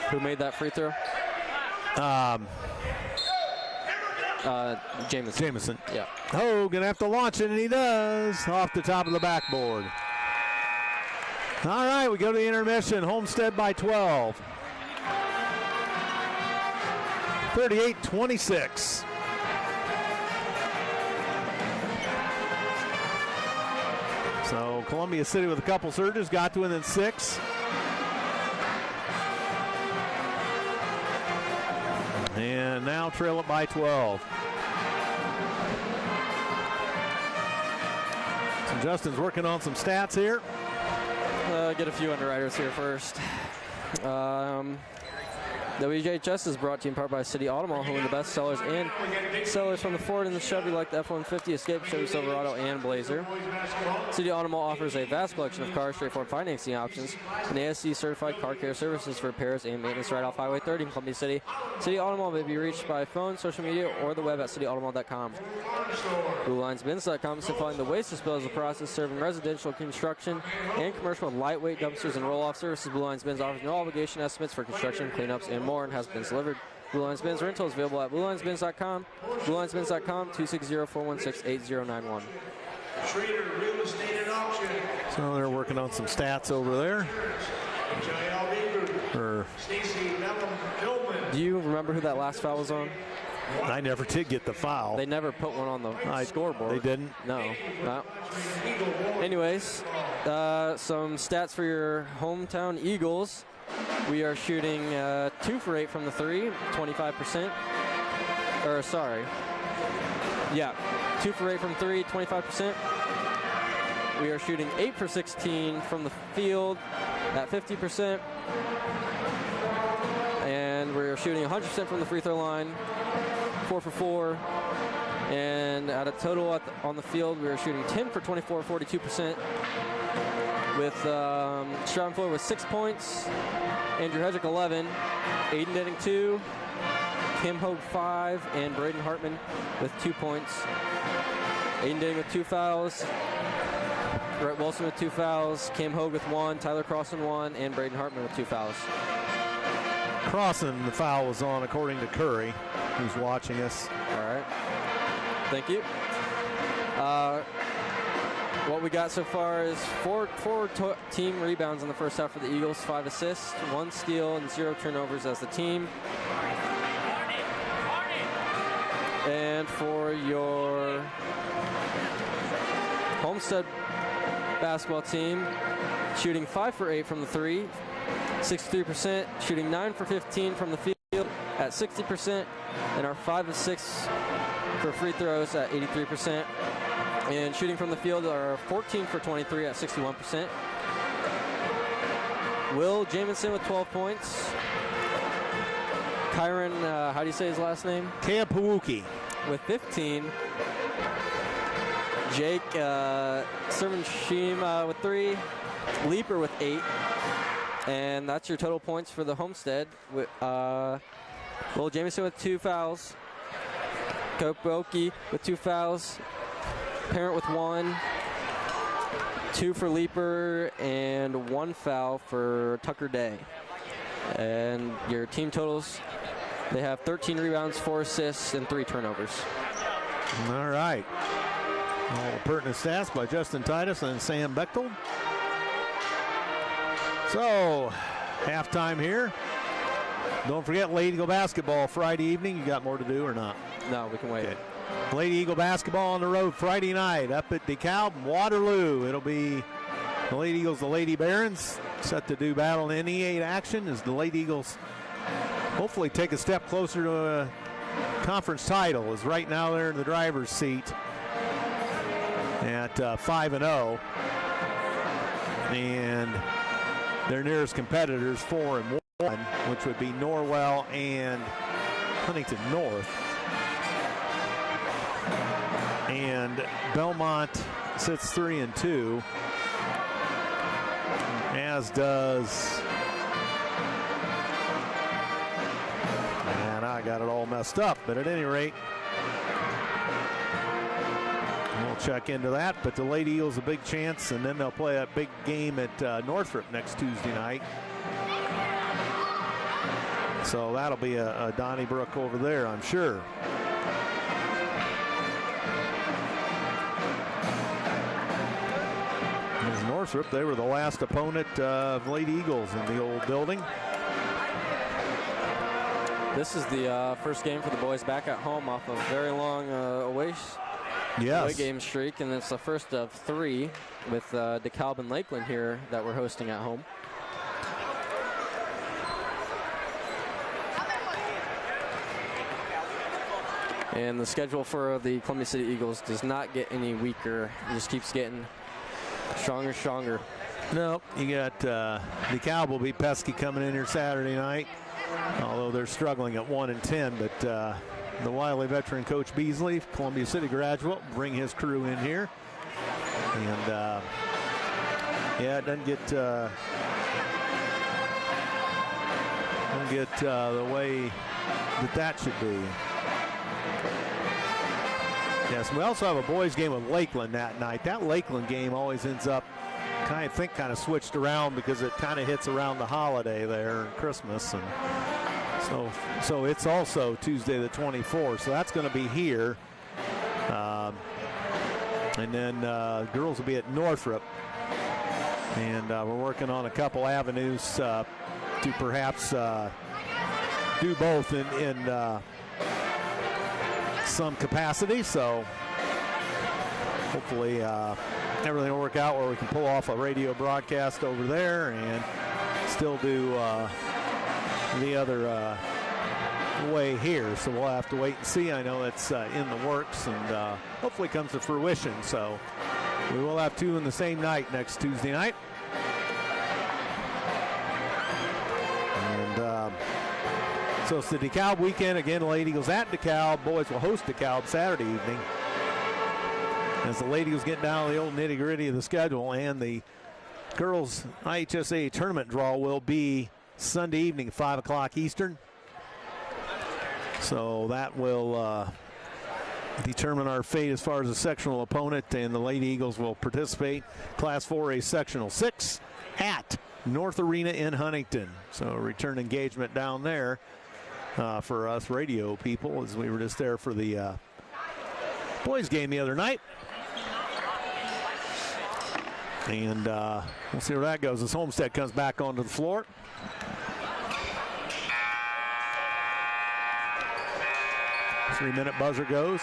Who made that free throw? Jamison. Jamison. Yeah. Oh, gonna have to launch it, and he does. Off the top of the backboard. All right, we go to the intermission. Homestead by 12. 38-26. So Columbia City with a couple surges, got to within 6. And now trail it by 12. So Justin's working on some stats here. Get a few underwriters here first. WJHS is brought to you in part by City Automall, home of the best sellers and sellers from the Ford and the Chevy, like the F-150, Escape, Chevy Silverado, and Blazer. City Automall offers a vast collection of cars, straightforward financing options, and ASC-certified car care services for repairs and maintenance right off Highway 30 in Columbia City. City Automall may be reached by phone, social media, or the web at cityautomall.com. BlueLinesBins.com is supplying the waste disposal process, serving residential construction and commercial with lightweight dumpsters and roll-off services. Blue Lines Bins offers no obligation estimates for construction, cleanups, and more, and has been delivered. Blue Lines Bins rental is available at BlueLinesBins.com. BlueLinesBins.com, 260-416-8091. Schrader Real Estate and Auction. So they're working on some stats over there. Stacy Hillman. Do you remember who that last foul was on? I never did get the foul. They never put one on the scoreboard. They didn't? No. Anyways, some stats for your hometown Eagles. We are shooting 2 for 8 from the 3, 25%. Or, sorry. Yeah, 2 for 8 from 3, 25%. We are shooting 8 for 16 from the field at 50%. And we're shooting 100% from the free throw line, 4 for 4. And at a total on the field, we are shooting 10 for 24, 42%. With Sean Floyd with 6 points, Andrew Hedrick 11, Aiden Denning 2, Kim Hogue 5, and Braden Hartman with 2 points. Aiden Denning with 2 fouls, Brett Wilson with 2 fouls, Kim Hogue with 1, Tyler Crossan 1, and Braden Hartman with 2 fouls. Crossan, the foul was on according to Curry, who's watching us. All right. Thank you. What we got so far is 4 team rebounds in the first half for the Eagles, 5 assists, 1 steal, and 0 turnovers as the team. And for your Homestead basketball team, shooting 5 for 8 from the 3, 63%, shooting 9 for 15 from the field at 60%, and our 5 of 6 for free throws at 83%. And shooting from the field are 14 for 23 at 61%. Will Jamison with 12 points. Kyron, how do you say his last name? Kampawuki with 15. Jake Servan-Sheem with 3. Leaper with 8. And that's your total points for the Homestead. Will Jamieson with 2 fouls. Kopoki with 2 fouls. Parent with 1. 2 for Leaper and 1 foul for Tucker Day. And your team totals, they have 13 rebounds, 4 assists, and 3 turnovers. All right. All pertinent stats by Justin Titus and Sam Bechtold. So, halftime here. Don't forget Lady Eagle basketball Friday evening. You got more to do or not? No, we can wait. Okay. Lady Eagle basketball on the road Friday night up at DeKalb and Waterloo. It'll be the Lady Eagles, the Lady Barons, set to do battle in NE8 action as the Lady Eagles hopefully take a step closer to a conference title, as right now they're in the driver's seat at 5-0. And their nearest competitors 4-1, which would be Norwell and Huntington North. And Belmont sits 3-2, as does, and I got it all messed up, but at any rate, we'll check into that. But the Lady Eagles a big chance, and then they'll play a big game at Northrop next Tuesday night. So that'll be a Donnybrook over there, I'm sure. Northrop, they were the last opponent of Lady Eagles in the old building. This is the first game for the boys back at home off a very long away game streak, and it's the first of 3 with DeKalb and Lakeland here that we're hosting at home. And the schedule for the Columbia City Eagles does not get any weaker. It just keeps getting stronger. No, you got DeKalb will be pesky coming in here Saturday night, although they're struggling at 1-10. But the wily veteran Coach Beasley, Columbia City graduate, bring his crew in here, and it doesn't get the way that should be. Yes, we also have a boys game with Lakeland that night. That Lakeland game always ends up kind of switched around because it kind of hits around the holiday there, Christmas, and so it's also Tuesday the 24th. So that's going to be here, and then girls will be at Northrop, and we're working on a couple avenues to perhaps do both in some capacity. So hopefully everything will work out where we can pull off a radio broadcast over there and still do the other way here. So we'll have to wait and see. I know that's in the works, and hopefully comes to fruition. So we will have 2 in the same night next Tuesday night. And so it's the DeKalb weekend. Again, Lady Eagles at DeKalb. Boys will host DeKalb Saturday evening, as the Lady Eagles get down to the old nitty-gritty of the schedule. And the girls IHSA tournament draw will be Sunday evening, 5 o'clock Eastern. So that will determine our fate as far as a sectional opponent, and the Lady Eagles will participate Class 4A Sectional 6 at North Arena in Huntington. So return engagement down there for us radio people, as we were just there for the boys game the other night. And we'll see where that goes as Homestead comes back onto the floor. Three-minute buzzer goes.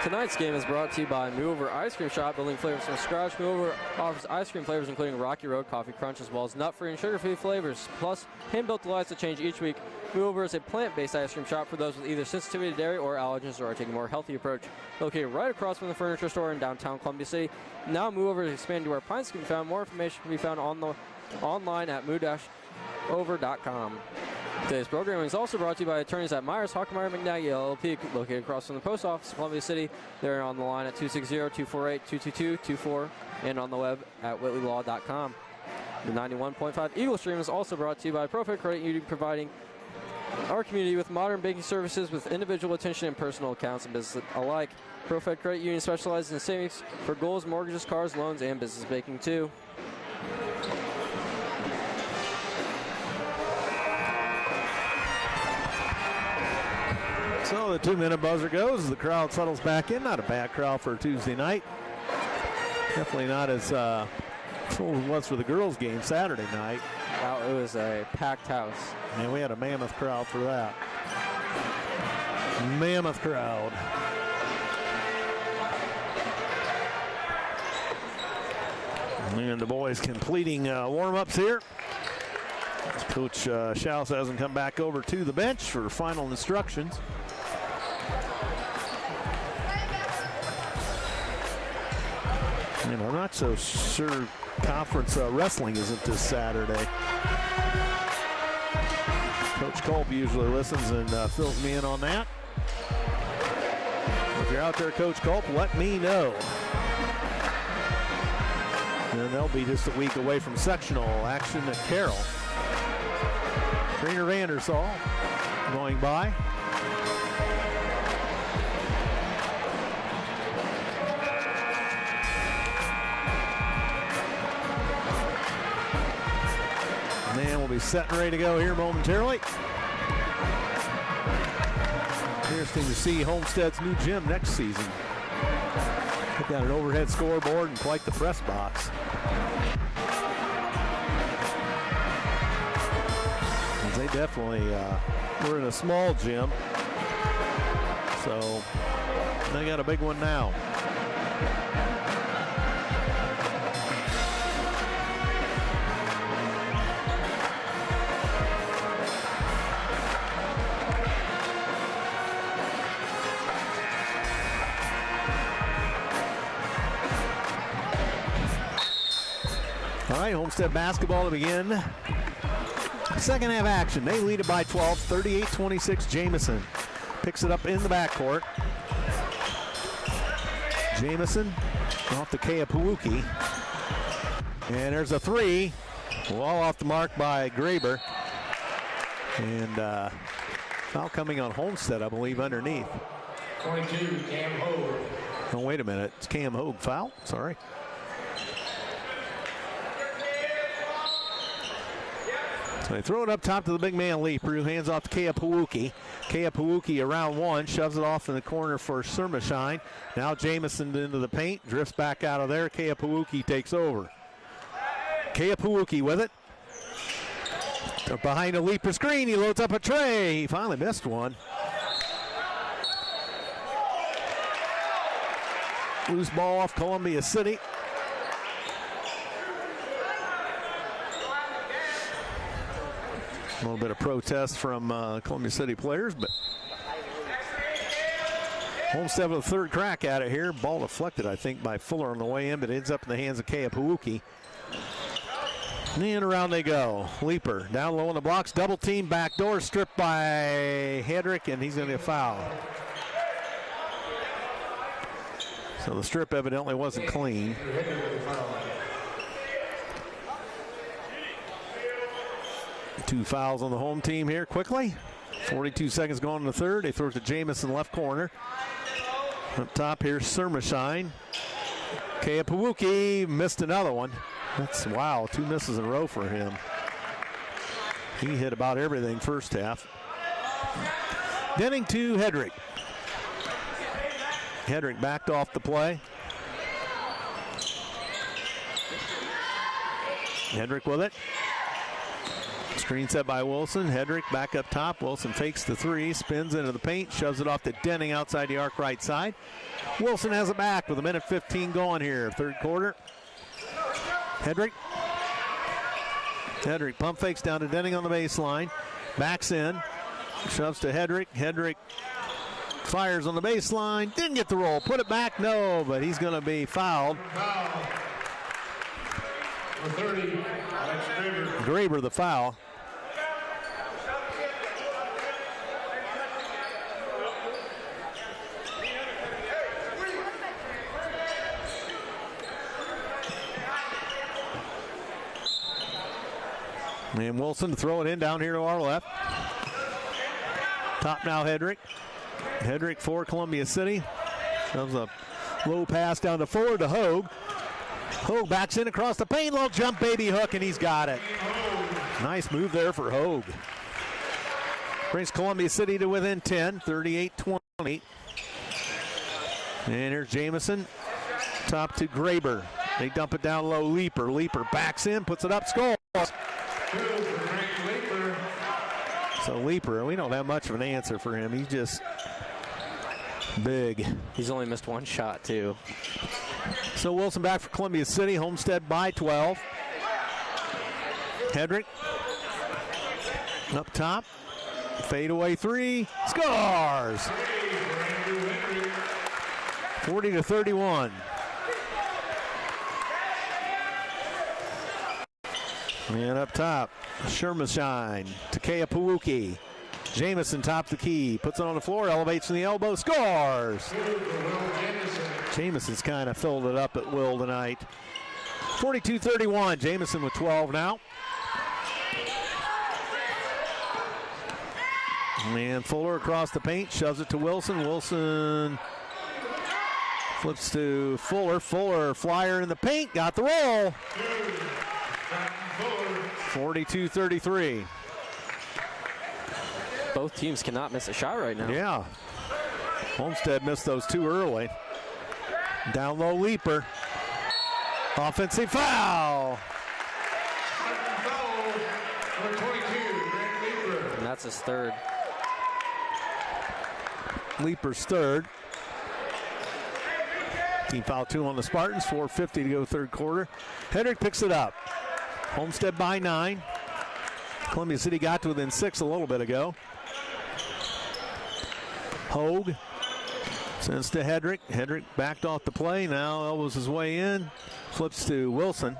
Tonight's game is brought to you by Move Over Ice Cream Shop, building flavors from scratch. Move Over offers ice cream flavors including Rocky Road Coffee Crunch, as well as nut-free and sugar-free flavors, plus hand-built delights that change each week. Move Over is a plant-based ice cream shop for those with either sensitivity to dairy or allergens, or are taking a more healthy approach. Located right across from the furniture store in downtown Columbia City. Now Move Over is expanding to where pints can be found. More information can be found online at move-over.com. Today's programming is also brought to you by attorneys at Myers, Hockemeyer, McNaghy, LLP, located across from the post office, Columbia City. They're on the line at 260-248-222-24 and on the web at whitleylaw.com. The 91.5 Eagle Stream is also brought to you by ProFed Credit Union, providing our community with modern banking services with individual attention and personal accounts and business alike. ProFed Credit Union specializes in savings for goals, mortgages, cars, loans, and business banking too. So the 2-minute buzzer goes. The crowd settles back in. Not a bad crowd for a Tuesday night. Definitely not as full as it was for the girls' game Saturday night. Wow, it was a packed house. And we had a mammoth crowd for that. Mammoth crowd. And the boys completing warm-ups here. Coach Schaus hasn't come back over to the bench for final instructions. And I'm not so sure conference wrestling isn't this Saturday. Coach Culp usually listens and fills me in on that. If you're out there, Coach Culp, let me know. And they'll be just a week away from sectional action at Carroll. Trainer Vandersall going by. And we'll be set and ready to go here momentarily. Interesting to see Homestead's new gym next season. Put down an overhead scoreboard and quite the press box. They definitely were in a small gym, so they got a big one now. All right, Homestead basketball to begin. Second half action. They lead it by 12, 38-26. Jamison picks it up in the backcourt. Jamison off the Keapawuki. And there's a three. Well off the mark by Graber. And foul coming on Homestead, I believe, underneath. 22, Cam Hogue. Oh, wait a minute. It's Cam Hogue foul. Sorry. So they throw it up top to the big man Leaper, who hands off to Keapawuki. Keapawuki around one, shoves it off in the corner for Surmashine. Now Jamison into the paint, drifts back out of there. Keapawuki takes over. Keapawuki with it. Behind a Leaper screen, he loads up a tray. He finally missed one. Loose ball off Columbia City. A little bit of protest from Columbia City players, but Homestead with a third crack at it here. Ball deflected, I think, by Fuller on the way in, but ends up in the hands of Keapawuki. And around they go. Leaper down low on the blocks, double team, backdoor, stripped by Hedrick, and he's going to get fouled. So the strip evidently wasn't clean. 2 fouls on the home team here quickly. 42 seconds gone in the third. They throw it to Jamison left corner. Up top here, Surmashine. Keapawuki missed another one. That's, wow, 2 misses in a row for him. He hit about everything first half. Denning to Hedrick. Hedrick backed off the play. Hedrick with it. Screen set by Wilson. Hedrick back up top. Wilson fakes the three, spins into the paint, shoves it off to Denning outside the arc right side. Wilson has it back with 1:15 going here, third quarter. Hedrick. Hedrick pump fakes down to Denning on the baseline. Backs in. Shoves to Hedrick. Hedrick fires on the baseline. Didn't get the roll. Put it back. No, but he's going to be fouled. Number 30, Alex Graber. Graber the foul. And Wilson to throw it in down here to our left. Top now Hedrick. Hedrick for Columbia City. Shoves a low pass down to Fuller to Hogue. Hogue backs in across the paint. Little jump baby hook, and he's got it. Nice move there for Hogue. Brings Columbia City to within 10, 38-20. And here's Jamison. Top to Graber. They dump it down low. Leaper. Leaper backs in, puts it up, scores. So Leaper, we don't have much of an answer for him. He's just big. He's only missed one shot, too. So Wilson back for Columbia City. Homestead by 12. Hedrick up top. Fadeaway three. Scores! 40-31. And up top, Shermanshine to Kea Pawuki. Jamison top the key, puts it on the floor, elevates from the elbow, scores! Jamison's kind of filled it up at will tonight. 42-31, Jamison with 12 now. And Fuller across the paint, shoves it to Wilson. Wilson flips to Fuller. Fuller, flyer in the paint, got the roll. 42-33. Both teams cannot miss a shot right now. Yeah. Homestead missed those two early. Down low Leaper. Offensive foul. And that's his third. Leaper's third. Team foul 2 on the Spartans. 4:50 to go third quarter. Hedrick picks it up. Homestead by 9. Columbia City got to within 6 a little bit ago. Hogue sends to Hedrick. Hedrick backed off the play. Now elbows his way in. Flips to Wilson.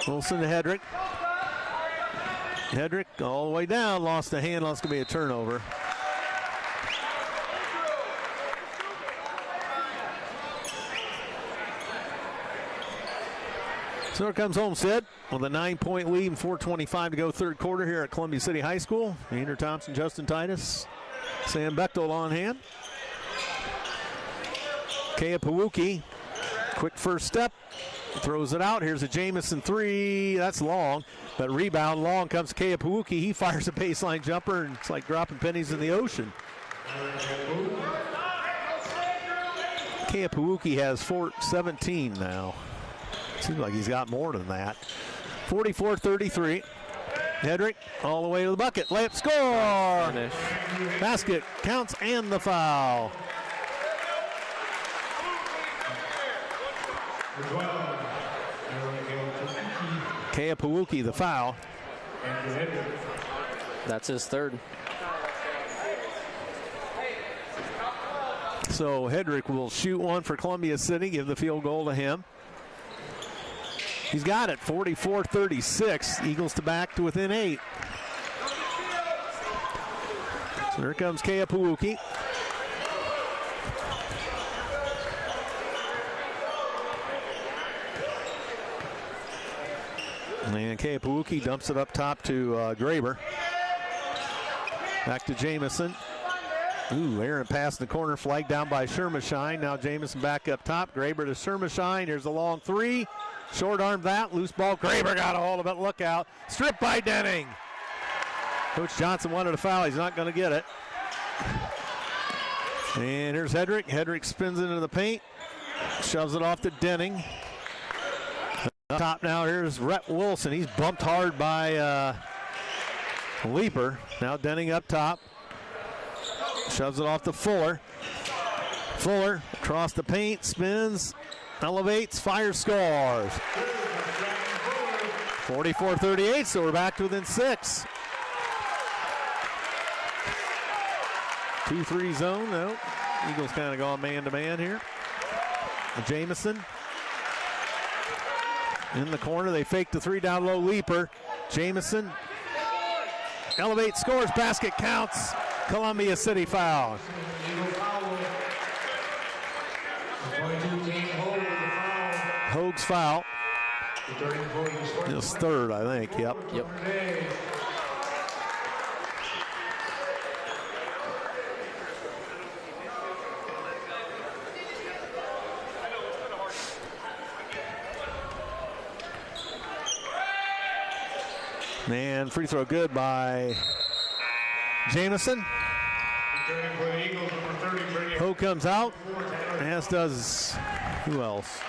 Wilson to Hedrick. Hedrick all the way down. Lost the hand. Lost going to be a turnover. So here comes Homestead with a 9-point lead and 4:25 to go third quarter here at Columbia City High School. Andrew Thompson, Justin Titus, Sam Bechtel on hand. Kea Pawuki, quick first step, throws it out. Here's a Jamison three. That's long, but rebound long comes Kea Pawuki. He fires a baseline jumper, and it's like dropping pennies in the ocean. Kea Pawuki has 17 now. Seems like he's got more than that. 44-33. Hedrick all the way to the bucket. Layup, score! Finish. Basket counts and the foul. Kea Pawuki the foul. That's his third. So Hedrick will shoot one for Columbia City, give the field goal to him. He's got it, 44-36. Eagles to back to within 8. So here comes Kea Pawuki. And Kea Pawuki dumps it up top to Graber. Back to Jamison. Ooh, Aaron passed in the corner, flagged down by Shermanshine. Now Jamison back up top. Graber to Shermanshine. Here's a long three. Short arm that. Loose ball. Graber got a hold of it. Look out. Stripped by Denning. Coach Johnson wanted a foul. He's not going to get it. And here's Hedrick. Hedrick spins into the paint. Shoves it off to Denning. Up top now, here's Rhett Wilson. He's bumped hard by Leaper. Now Denning up top. Shoves it off to Fuller. Fuller across the paint, spins, elevates, fires, scores. 44-38, so we're back to within 6. 2-3 zone. No. Eagles kind of gone man-to-man here. Jamison in the corner. They fake the three down low. Leaper. Jamison elevates, scores, basket counts. Columbia City foul. Hogue's foul. Returning for the Spartans. His third, I think. Yep. Yep. And free throw good by Jamison. Returning for the Eagles, number 30, Brady. Ho comes out, as does, who else?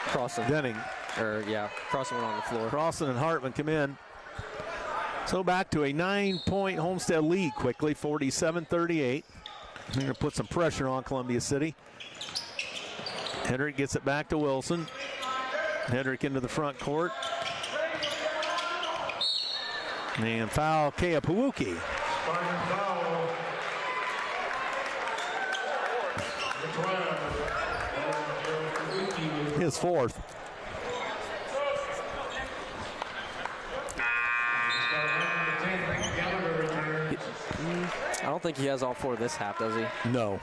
Crossing. Denning. Crossing went on the floor. Crossan and Hartman come in. So back to a 9-point Homestead lead quickly, 47-38. They're going to put some pressure on Columbia City. Hedrick gets it back to Wilson. Hedrick into the front court. And foul, Kea Pawuki. Spartan foul. Number 12. His fourth. I don't think he has all four this half, does he? No.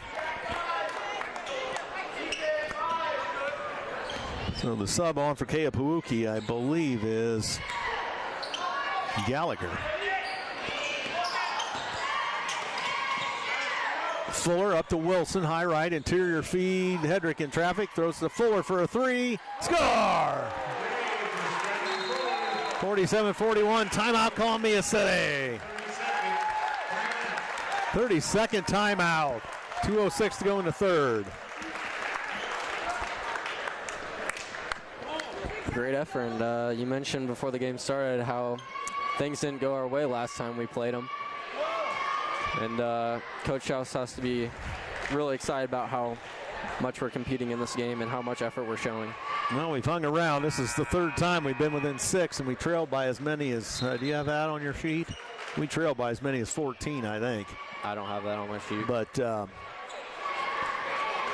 So the sub on for Kea Pawuki, I believe, is Gallagher. Fuller up to Wilson, high right, interior feed. Hedrick in traffic, throws to Fuller for a three. Score! 47-41, timeout Columbia City. 32nd timeout. 2:06 to go in the third. Great effort, and you mentioned before the game started how things didn't go our way last time we played them. And Coach House has to be really excited about how much we're competing in this game and how much effort we're showing. Well, we've hung around. This is the third time we've been within 6, and we trailed by as many as, do you have that on your sheet? We trailed by as many as 14, I think. I don't have that on my sheet. But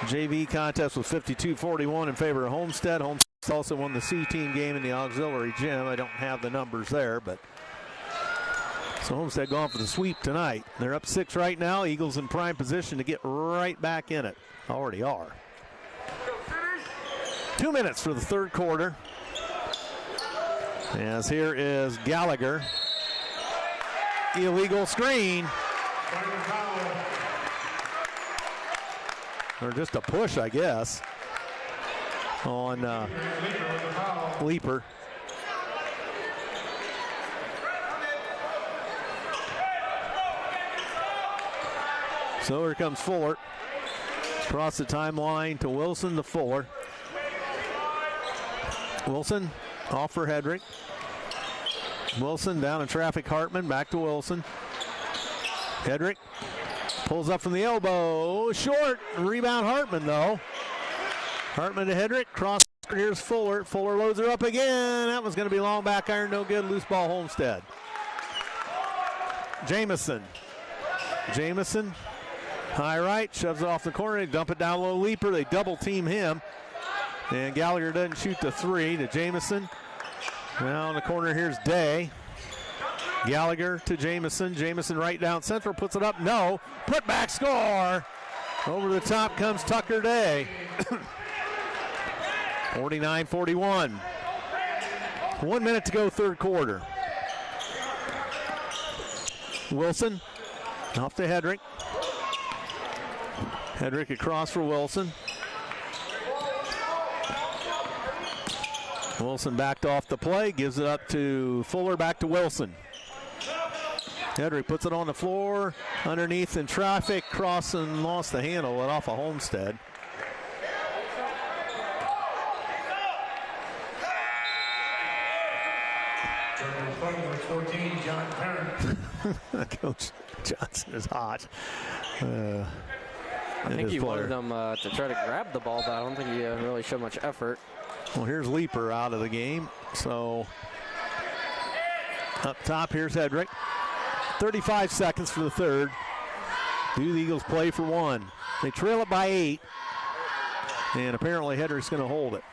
JV contest was 52-41 in favor of Homestead. Homestead also won the C-team game in the auxiliary gym. I don't have the numbers there, but so Homestead going for the sweep tonight. They're up 6 right now. Eagles in prime position to get right back in it. Already are. 2 minutes for the third quarter. As here is Gallagher. Illegal screen. Or just a push, I guess, on Leaper. So here comes Fuller. Across the timeline to Wilson to Fuller. Wilson off for Hedrick. Wilson down in traffic, Hartman back to Wilson. Hedrick pulls up from the elbow, short, rebound Hartman though. Hartman to Hedrick, cross, here's Fuller. Fuller loads her up again. That was going to be long back iron, no good, loose ball Homestead. Jamison, high right, shoves it off the corner, they dump it down low, Leaper, they double team him. And Gallagher doesn't shoot the three to Jamison. Now in the corner, here's Day. Gallagher to Jamison. Jamison right down central, puts it up. No. Put back score. Over the top comes Tucker Day. 49-41. 1 minute to go, third quarter. Wilson off to Hedrick. Hedrick across for Wilson. Wilson backed off the play, gives it up to Fuller, back to Wilson. Hedrick puts it on the floor, underneath in traffic, cross and lost the handle, it off of Homestead. Number 14, John Parent. Coach Johnson is hot. I think he wanted them to try to grab the ball, but I don't think he really showed much effort. Well, here's Leaper out of the game. So up top, here's Hedrick. 35 seconds for the third. Do the Eagles play for one? They trail it by 8. And apparently Hedrick's going to hold it.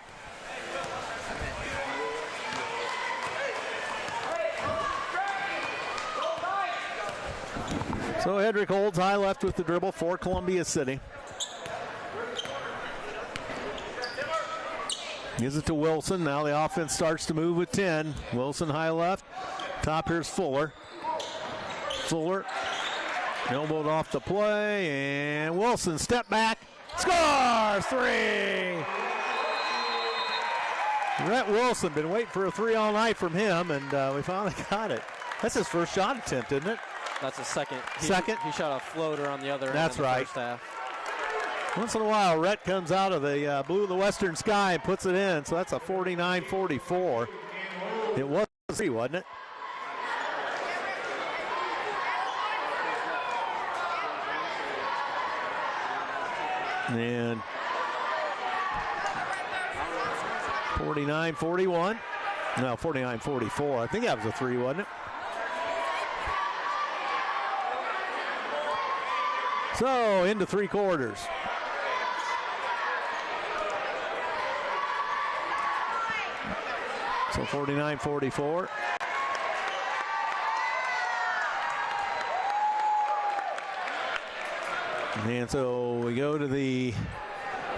So Hedrick holds high left with the dribble for Columbia City. Gives it to Wilson. Now the offense starts to move with 10. Wilson high left. Top here's Fuller. Fuller elbowed off the play, and Wilson step back. Scores! 3! Rhett Wilson, been waiting for a 3 all night from him, and we finally got it. That's his first shot attempt, isn't it? That's his second. He shot a floater on the other end That's in the right. first half. Once in a while, Rhett comes out of the blue of the western sky and puts it in, so that's a 49-44. It was 3, wasn't it? And 49-41. No, 49-44. I think that was a 3, wasn't it? So, into 3 quarters. So 49-44. And so we go to the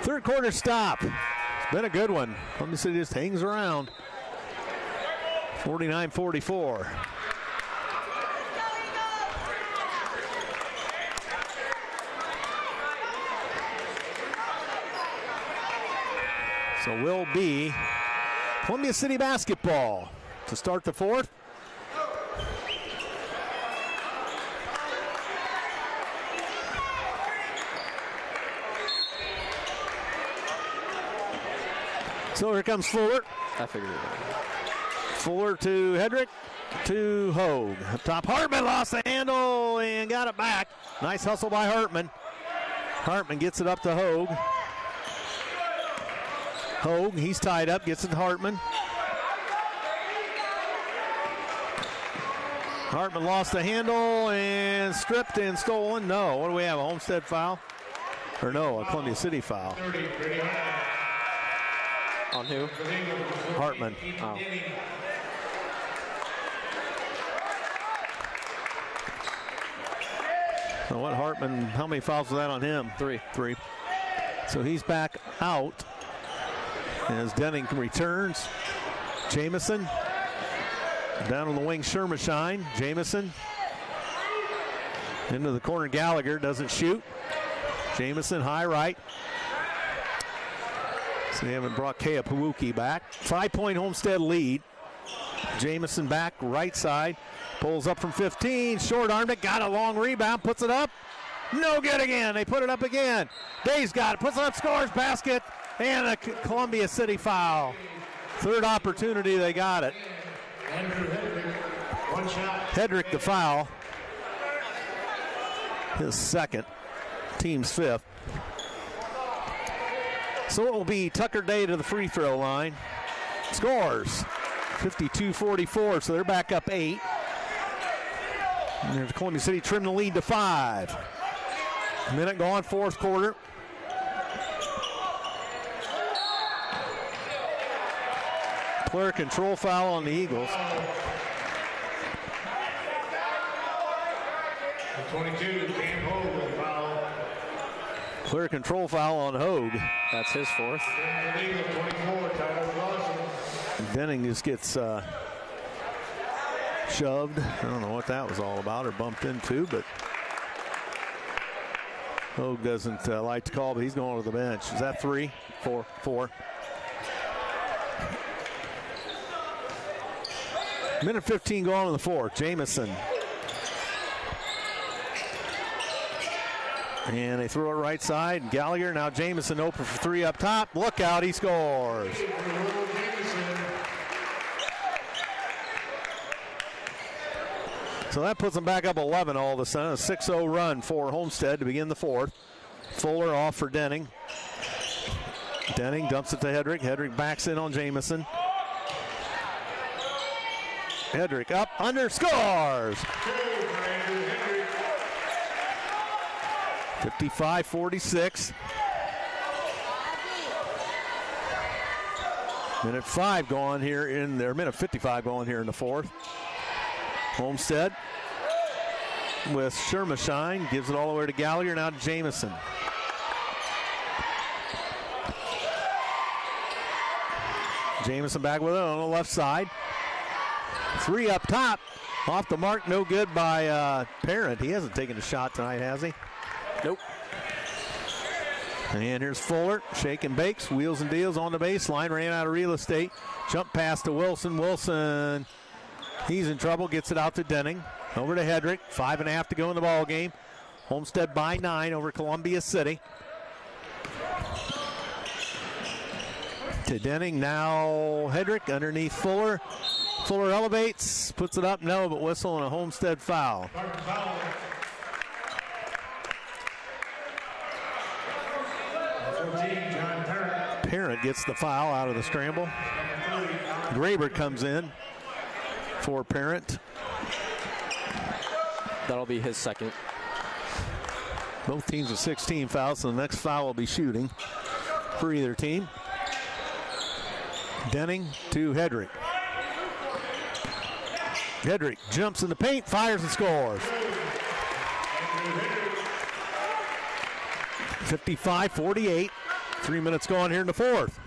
3rd quarter stop. It's been a good one. Columbia City just hangs around. 49-44. So will be Columbia City basketball to start the 4th. So here comes Fuller. I figured it out. Fuller to Hedrick to Hogue. Up top, Hartman lost the handle and got it back. Nice hustle by Hartman. Hartman gets it up to Hogue. Hogue, he's tied up, gets it to Hartman. Hartman lost the handle and stripped and stolen. No, what do we have, a Homestead foul? Or no, a Columbia City foul. On who? Hartman. Oh. So what Hartman, how many fouls was that on him? 3. 3. So he's back out as Denning returns. Jamison down on the wing, Shermashine. Jamison into the corner, Gallagher doesn't shoot. Jamison high right. So they haven't brought Kea Pawuki back. 5-point Homestead lead. Jamison back right side. Pulls up from 15. Short armed it. Got a long rebound. Puts it up. No good again. They put it up again. Day's got it. Puts it up. Scores. Basket. And a Columbia City foul. 3rd opportunity. They got it. Hedrick the foul. His 2nd. Team's 5th. So it will be Tucker Day to the free throw line. Scores 52-44, so they're back up 8. And there's Columbia City trim the lead to 5. A minute gone, 4th quarter. Player control foul on the Eagles. 22, Cam Hogue with a foul. Clear control foul on Hogue. That's his 4th. 24, Tyler Lawson. Denning just gets shoved. I don't know what that was all about or bumped into, but Hogue doesn't like to call, but he's going to the bench. Is that 3? 4. Minute 15 going in the 4th. Jamison. And they throw it right side. Gallagher, now Jamison open for 3 up top. Look out, he scores. So that puts them back up 11 all of a sudden. A 6-0 run for Homestead to begin the 4th. Fuller off for Denning. Denning dumps it to Hedrick. Hedrick backs in on Jamison. Hedrick up, under, scores! 55-46. Minute 5 going here in there. Minute 55 going here in the 4th. Homestead with Shermashine gives it all the way to Gallagher, now to Jamison. Jamison back with it on the left side. 3 up top. Off the mark, no good by Parent. He hasn't taken a shot tonight, has he? Nope. And here's Fuller, shake and bakes, wheels and deals on the baseline, ran out of real estate. Jump pass to Wilson. Wilson, he's in trouble, gets it out to Denning. Over to Hedrick, 5.5 to go in the ball game. Homestead by 9 over Columbia City. To Denning, now Hedrick underneath Fuller. Fuller elevates, puts it up, no, but whistle and a Homestead foul. Parent gets the foul out of the scramble. Graber comes in for Parent. That'll be his second. Both teams with 16 fouls, so the next foul will be shooting for either team. Denning to Hedrick. Hedrick jumps in the paint, fires and scores. 55-48. 3 minutes gone here in the fourth.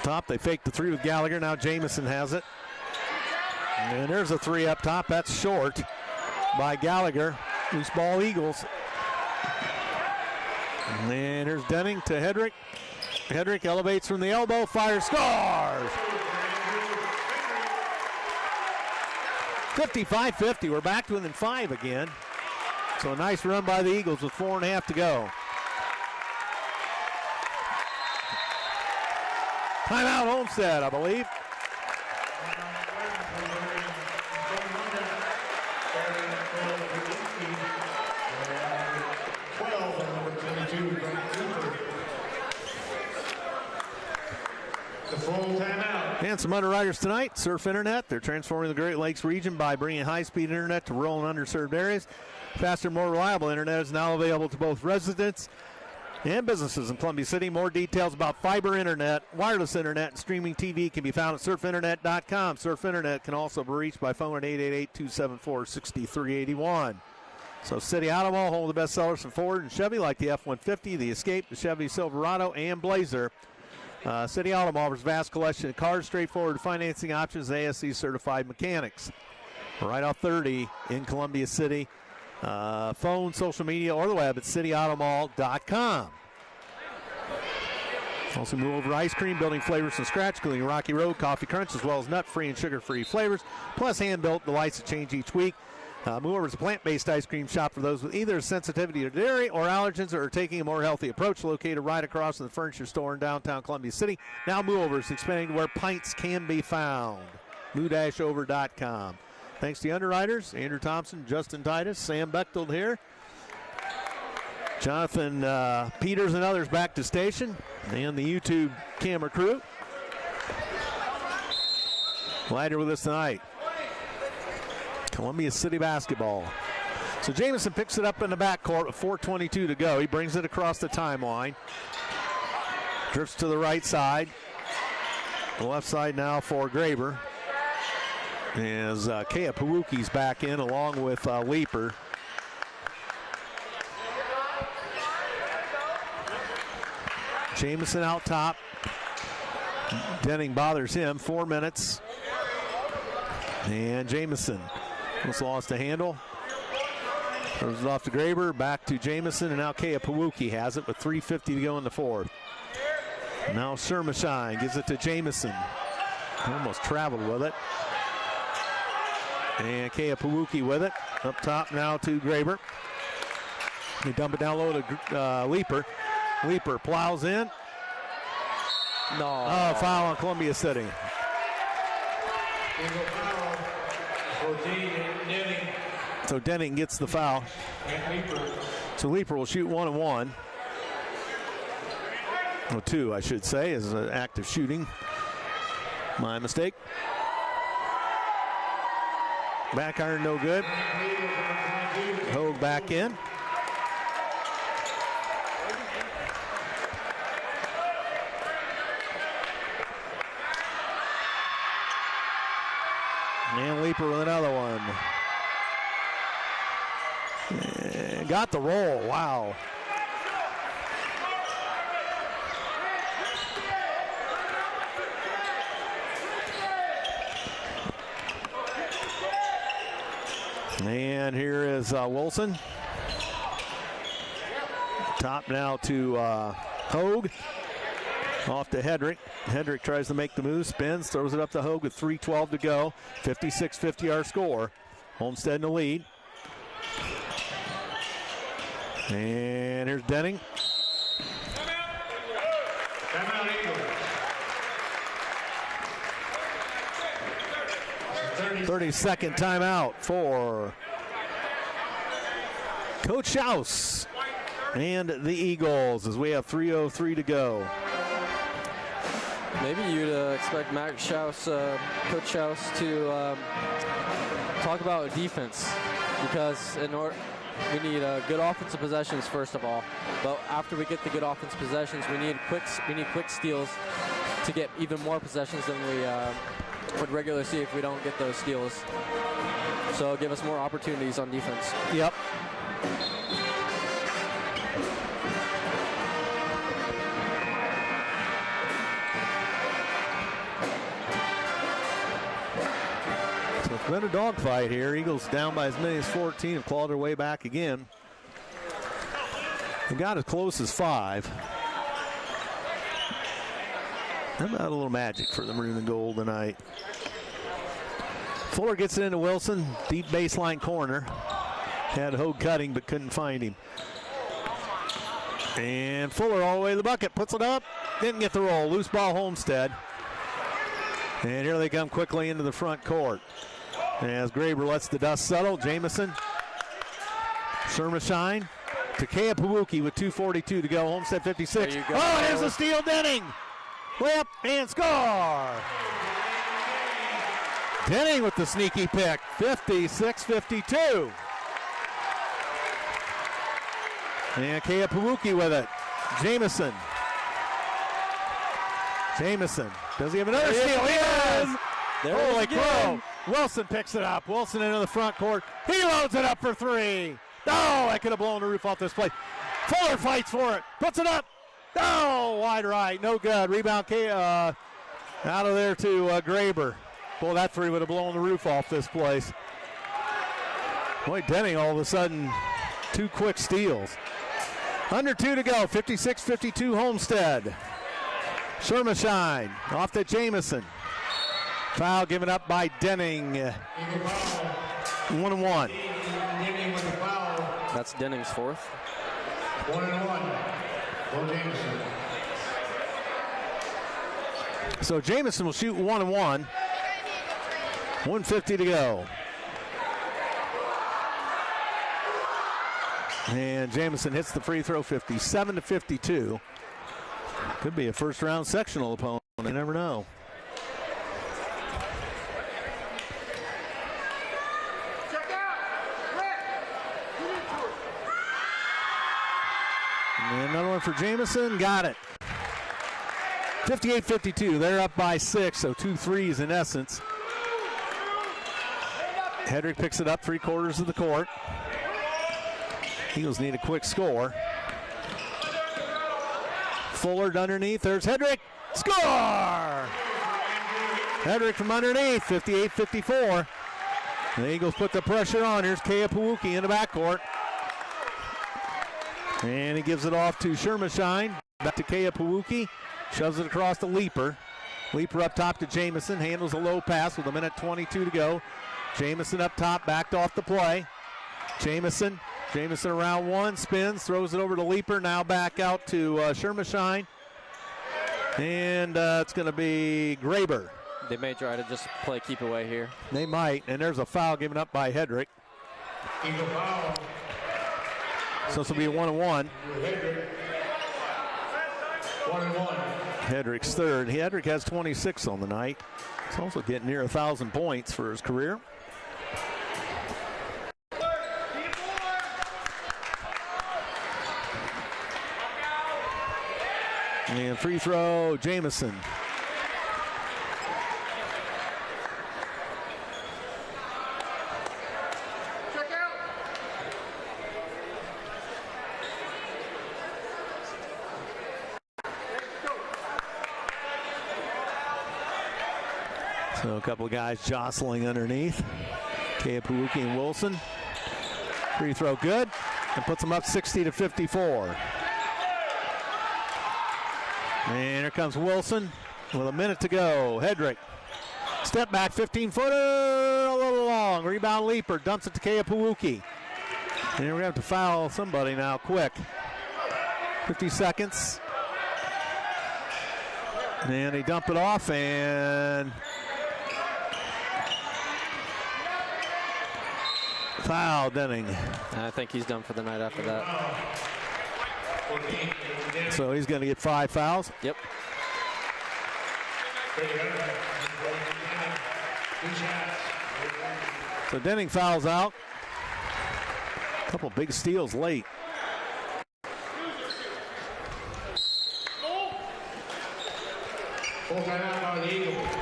Top, they faked the 3 with Gallagher. Now Jamison has it. And there's a 3 up top. That's short by Gallagher. Loose ball Eagles. And then here's Denning to Hedrick. Hedrick elevates from the elbow, fires, scores! 55-50. We're back to within 5 again. So a nice run by the Eagles with 4.5 to go. Timeout Homestead, I believe. And some underwriters tonight. Surf Internet. They're transforming the Great Lakes region by bringing high-speed internet to rural and underserved areas. Faster, more reliable internet is now available to both residents and businesses in Columbia City. More details about fiber internet, wireless internet, and streaming TV can be found at surfinternet.com. Surf Internet can also be reached by phone at 888-274-6381. So City Auto Mall, home of the best sellers from Ford and Chevy, like the F-150, the Escape, the Chevy Silverado, and Blazer. City Auto Mall offers vast collection of cars, straightforward financing options, ASC certified mechanics. Right off 30 in Columbia City. Phone, social media, or the web at cityautomall.com. Also move over to ice cream, building flavors from scratch, including Rocky Road, Coffee Crunch, as well as nut-free and sugar-free flavors, plus hand-built delights that change each week. Move over is a plant-based ice cream shop for those with either a sensitivity to dairy or allergens or are taking a more healthy approach, located right across from the furniture store in downtown Columbia City. Now Move Over is expanding to where pints can be found. Move-over.com. Thanks to the underwriters, Andrew Thompson, Justin Titus, Sam Bechtold here. Jonathan Peters and others back to station, and the YouTube camera crew. Glad you're with us tonight. Columbia City basketball. So Jamison picks it up in the backcourt with 4:22 to go. He brings it across the timeline. Drifts to the right side. The left side now for Graber. As Kea Pawuki's back in along with Leeper. Jamison out top. Denning bothers him. 4 minutes. And Jamison was lost to handle. Throws it off to Graber, back to Jamison, and now Kea Pawuki has it with 3:50 to go in the fourth. Now Shermashine gives it to Jamison. Almost traveled with it. And Kea Pawuki with it. Up top now to Graber. They dump it down low to Leeper. Leeper plows in. No. Oh, foul on Columbia City. So Denning gets the foul. So Leeper will shoot 1 and 1. Well, 2, I should say, is an act of shooting. My mistake. Back iron, no good. Hogue back in. And Leeper with another one. And got the roll, wow. And here is Wilson. Top now to Hogue. Off to Hedrick. Hedrick tries to make the move, spins, throws it up to Hogue with 3:12 to go. 56-50 our score. Homestead in the lead. And here's Denning. Timeout Eagles. 30-second timeout for Coach Schaus and the Eagles as we have 3:03 to go. Maybe you'd expect Max Schaus, Coach Schaus, to talk about defense, because we need good offensive possessions first of all. But after we get the good offensive possessions, we need quick steals to get even more possessions than we would regularly see if we don't get those steals. So give us more opportunities on defense. Yep. So it's been a dogfight here. Eagles down by as many as 14 have clawed their way back again. They got as close as 5. How about a little magic for the Maroon and Gold tonight? Fuller gets it into Wilson, deep baseline corner. Had Hogue cutting but couldn't find him. And Fuller all the way to the bucket, puts it up, didn't get the roll. Loose ball Homestead. And here they come quickly into the front court. As Graber lets the dust settle, Jamison, Shermashine, Takea Pawuki with 2:42 to go. Homestead 56. There you go. Oh, here's the steal, Denning. Whip and score. Denning with the sneaky pick, 56-52. And Kea Pawuki with it. Jamison. Does he have another steal? He does. Holy crow. Wilson picks it up. Wilson into the front court. He loads it up for 3. Oh, I could have blown the roof off this play. Fuller fights for it. Puts it up. Oh, wide right. No good. Rebound out of there to Graber. Boy, that 3 would have blown the roof off this place. Boy, Denning all of a sudden 2 quick steals. Under 2 to go. 56-52 Homestead. Shermashine off to Jamison. Foul given up by Denning. 1-1. Denning with the foul. That's Denning's 4th. 1-1. Go Jameson. So Jamison will shoot 1-1. 1:50 to go. And Jamison hits the free throw, 57-52. Could be a first round sectional opponent. You never know. And another one for Jamison. Got it. 58-52. They're up by 6, so 2 threes in essence. Hedrick picks it up 3/4 of the court. Eagles need a quick score. Fuller underneath. There's Hedrick. Score! Hedrick from underneath. 58-54. The Eagles put the pressure on. Here's Kea Pawuki in the backcourt. And he gives it off to Shermashine. Back to Kea Pawuki. Shoves it across to Leaper. Leaper up top to Jamison. Handles a low pass with 1:22 to go. Jamison up top. Backed off the play. Jamison around 1. Spins. Throws it over to Leaper. Now back out to Shermashine. And it's going to be Graber. They may try to just play keep away here. They might. And there's a foul given up by Hedrick. Eagle foul. So this will be a 1-1. 1-1. Hedrick's 3rd. Hedrick has 26 on the night. He's also getting near 1,000 points for his career. And free throw, Jamison. So a couple of guys jostling underneath. Keapuuki and Wilson. Free throw good, and puts them up 60-54. And here comes Wilson with a minute to go. Hedrick, step back, 15-footer, a little long. Rebound Leaper, dumps it to Keapuuki. And we're going to have to foul somebody now, quick. 50 seconds. And they dump it off, and foul Denning. I think he's done for the night after that. So he's going to get 5 fouls. Yep. So Denning fouls out. A couple big steals late.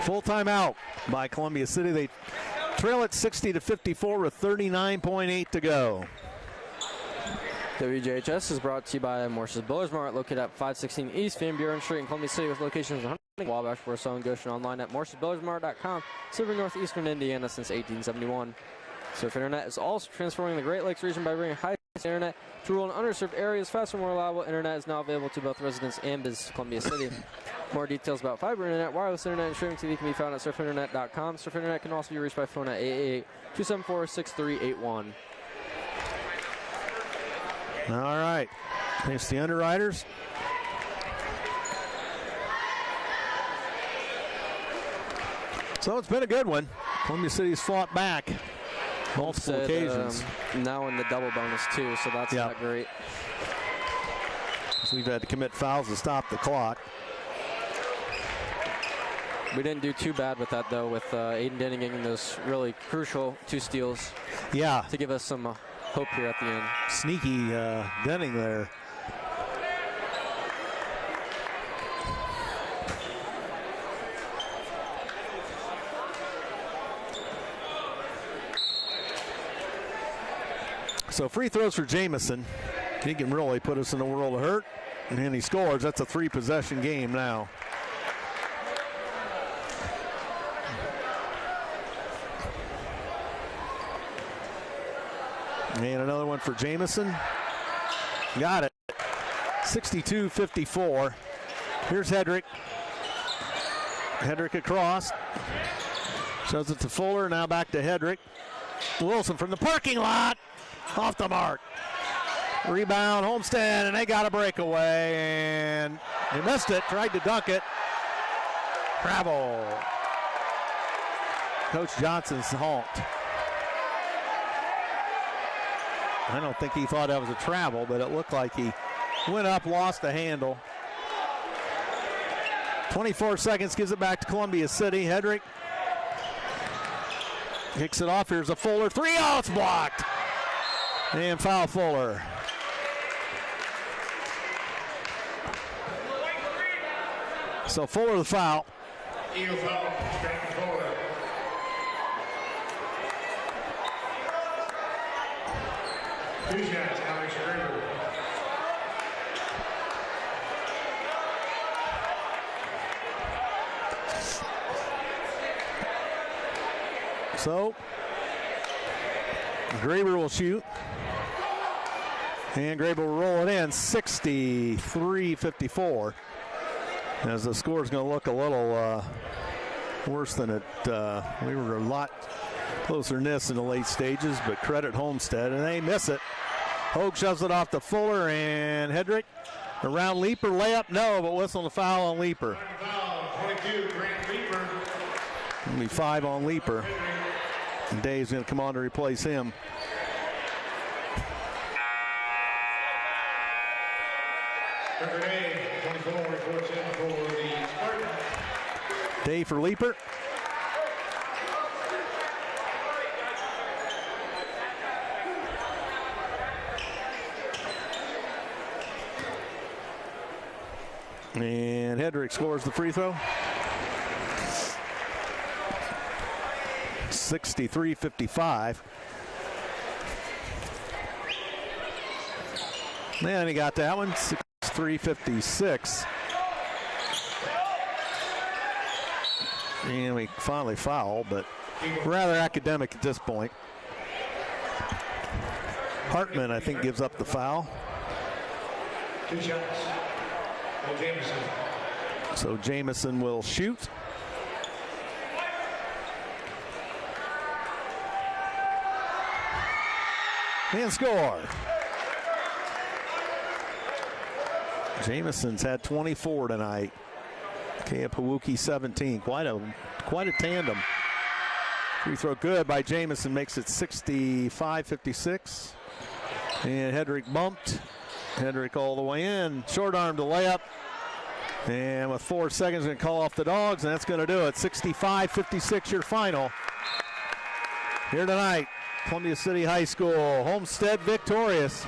Full timeout by Columbia City. They trail it 60-54 with 39.8 to go. WJHS is brought to you by Morse's Builders Mart, located at 516 East Van Buren Street in Columbia City, with locations in Huntington, Wabash, Warsaw, and Goshen. Online at morsesbuildersmart.com. Serving northeastern Indiana since 1871. Surf Internet is also transforming the Great Lakes region by bringing high-speed internet to rural and underserved areas. Faster, more reliable internet is now available to both residents and business Columbia City. More details about fiber internet, wireless internet, and streaming TV can be found at surfinternet.com. Surf Internet can also be reached by phone at 888-274-6381. All right. Thanks to the underwriters. So it's been a good one. Columbia City's fought back multiple occasions. Now in the double bonus, too, so that's not great. So we've had to commit fouls to stop the clock. We didn't do too bad with that, though, with Aiden Denning getting those really crucial 2 steals. Yeah. To give us some hope here at the end. Sneaky Denning there. So free throws for Jamison. He can really put us in a world of hurt. And then he scores. That's a 3-possession game now. And another one for Jamison. Got it. 62-54. Here's Hedrick. Hedrick across. Shows it to Fuller. Now back to Hedrick. Wilson from the parking lot. Off the mark. Rebound, Homestead, and they got a breakaway. And they missed it. Tried to dunk it. Travel. Coach Johnson's honked. I don't think he thought that was a travel, but it looked like he went up, lost the handle. 24 seconds, gives it back to Columbia City. Hedrick kicks it off. Here's a Fuller 3. Oh, it's blocked. And foul Fuller. So Fuller the foul. Eagle foul, Stratton Fuller. Two shots, Alex Graber. So Graber will shoot. And Graber will roll it in, 63-54. As the score is going to look a little worse than it. We were a lot closer than this in the late stages, but credit Homestead, and they miss it. Hogue shoves it off to Fuller, and Hedrick around Leaper. Layup, no, but whistle the foul on Leaper. 22, Grant Leaper. It'll be 5 on Leaper. And Dave's going to come on to replace him. Number 8, 24, reports in for the Spartans. Dave for Leaper. And Hedrick scores the free throw. 63-55. Man, he got that one. 63-56. And we finally foul, but rather academic at this point. Hartman, I think, gives up the foul. 2 shots. Go Jameson. So Jamison will shoot. And score. Jamison's had 24 tonight. Keapawuki 17. Quite a tandem. Free throw good by Jamison, makes it 65-56. And Hedrick bumped. Hedrick all the way in. Short arm to layup. And with 4 seconds, going to call off the Dogs, and that's going to do it. 65-56 your final. Here tonight, Columbia City High School. Homestead victorious.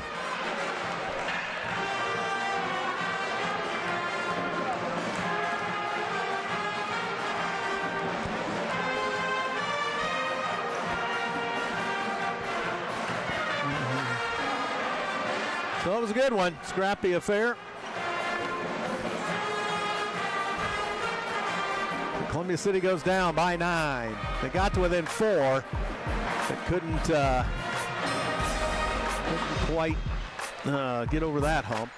So that was a good one. Scrappy affair. Columbia City goes down by 9. They got to within 4, but couldn't quite get over that hump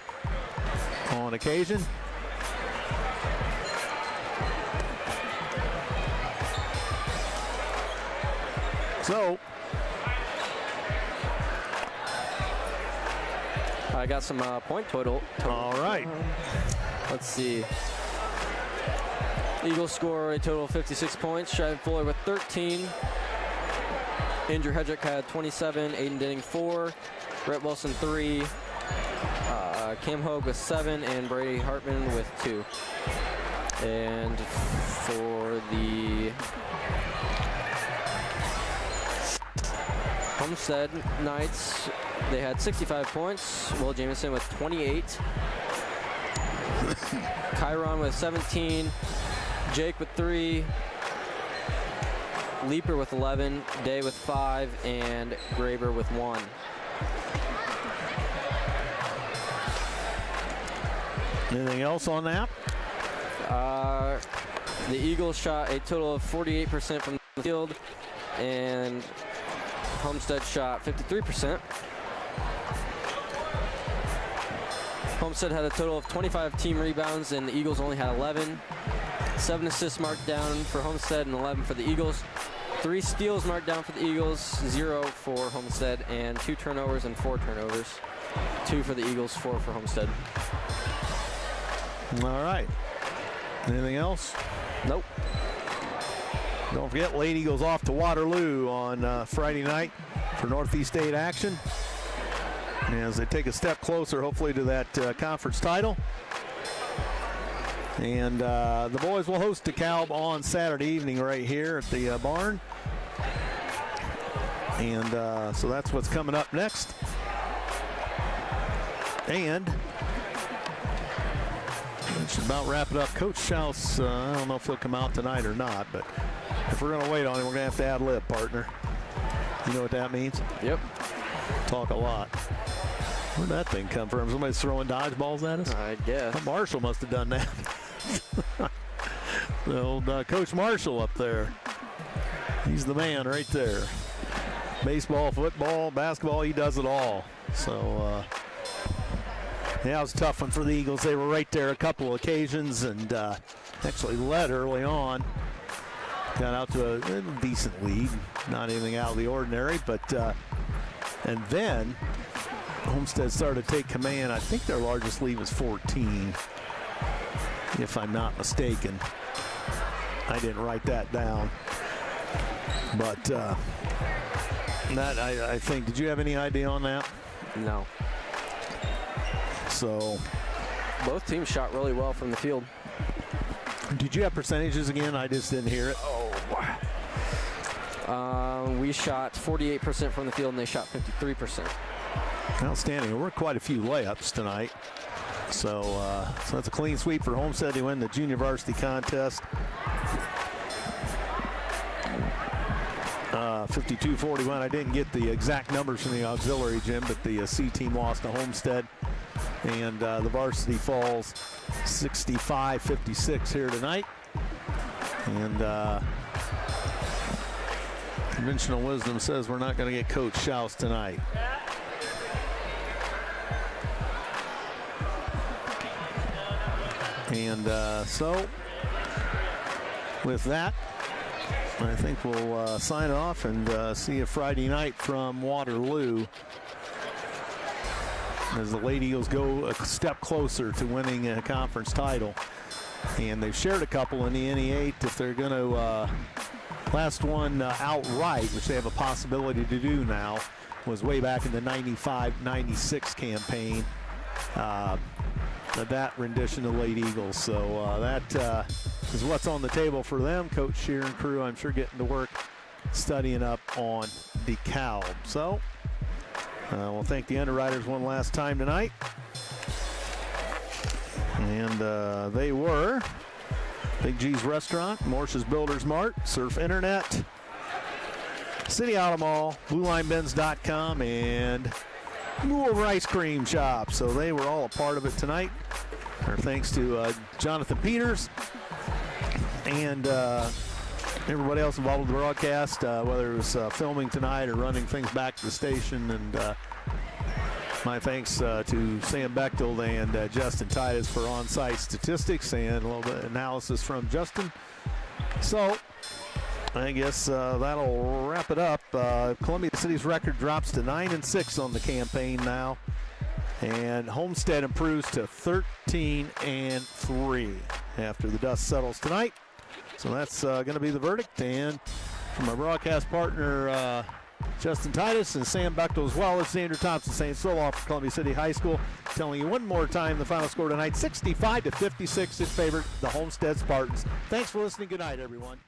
on occasion. So I got some point total. All right. Let's see. Eagles score a total of 56 points. Shai Fuller with 13. Andrew Hedrick had 27. Aiden Denning 4. Rhett Wilson 3. Cam Hogue with 7. And Brady Hartman with 2. And for the Homestead Knights, they had 65 points. Will Jamison with 28. Chiron with 17. Jake with 3. Leaper with 11. Day with 5. And Graber with 1. Anything else on that? The Eagles shot a total of 48% from the field, and Homestead shot 53%. Homestead had a total of 25 team rebounds, and the Eagles only had 11. 7 assists marked down for Homestead and 11 for the Eagles. 3 steals marked down for the Eagles, 0 for Homestead, and 2 turnovers and 4 turnovers. 2 for the Eagles, 4 for Homestead. All right. Anything else? Nope. Don't forget, Lady Eagles off to Waterloo on Friday night for Northeast State action, as they take a step closer, hopefully, to that conference title. And the boys will host DeKalb on Saturday evening right here at the barn. And so that's what's coming up next. And that should about wrap it up. Coach Schaus, I don't know if he'll come out tonight or not, but if we're going to wait on him, we're going to have to ad-lib, partner. You know what that means? Yep. Talk a lot. Where'd that thing come from? Somebody's throwing dodgeballs at us? I guess. Well, Marshall must have done that. The old Coach Marshall up there. He's the man right there. Baseball, football, basketball, he does it all. So, yeah, it was a tough one for the Eagles. They were right there a couple of occasions and actually led early on. Got out to a decent lead. Not anything out of the ordinary, but and then Homestead started to take command. I think their largest lead was 14, if I'm not mistaken. I didn't write that down. But that, I think, did you have any idea on that? No. So Both teams shot really well from the field. did you have percentages again? I just didn't hear it. We shot 48% from the field, and they shot 53%. Outstanding. There were quite a few layups tonight. So, so that's a clean sweep for Homestead to win the junior varsity contest. 52-41. I didn't get the exact numbers from the auxiliary gym, but the C team lost to Homestead. And the varsity falls 65-56 here tonight. And Conventional wisdom says we're not going to get Coach Schaus tonight. And so, with that, I think we'll sign off and see you Friday night from Waterloo as the Lady Eagles go a step closer to winning a conference title. And they've shared a couple in the NE8 if they're going to last one outright, which they have a possibility to do now, was way back in the 95-96 campaign. That rendition of Lady Eagles. So that is what's on the table for them. Coach Shear and crew, I'm sure, getting to work studying up on DeKalb. So we'll thank the underwriters one last time tonight. And they were Big G's Restaurant, Morse's Builders Mart, Surf Internet, City Auto Mall, BlueLineBins.com, and Moore Ice Cream Shop. So they were all a part of it tonight. Our thanks to Jonathan Peters and everybody else involved with the broadcast, whether it was filming tonight or running things back to the station. And my thanks to Sam Bechtold and Justin Titus for on-site statistics and a little bit of analysis from Justin. So I guess that'll wrap it up. Columbia City's record drops to 9-6 on the campaign now, and Homestead improves to 13-3 after the dust settles tonight. So that's going to be the verdict. And from our broadcast partner Justin Titus and Sam Bechtold, as well as Andrew Thompson, saying so long for Columbia City High School. Telling you one more time the final score tonight: 65-56 in favor of the Homestead Spartans. Thanks for listening. Good night, everyone.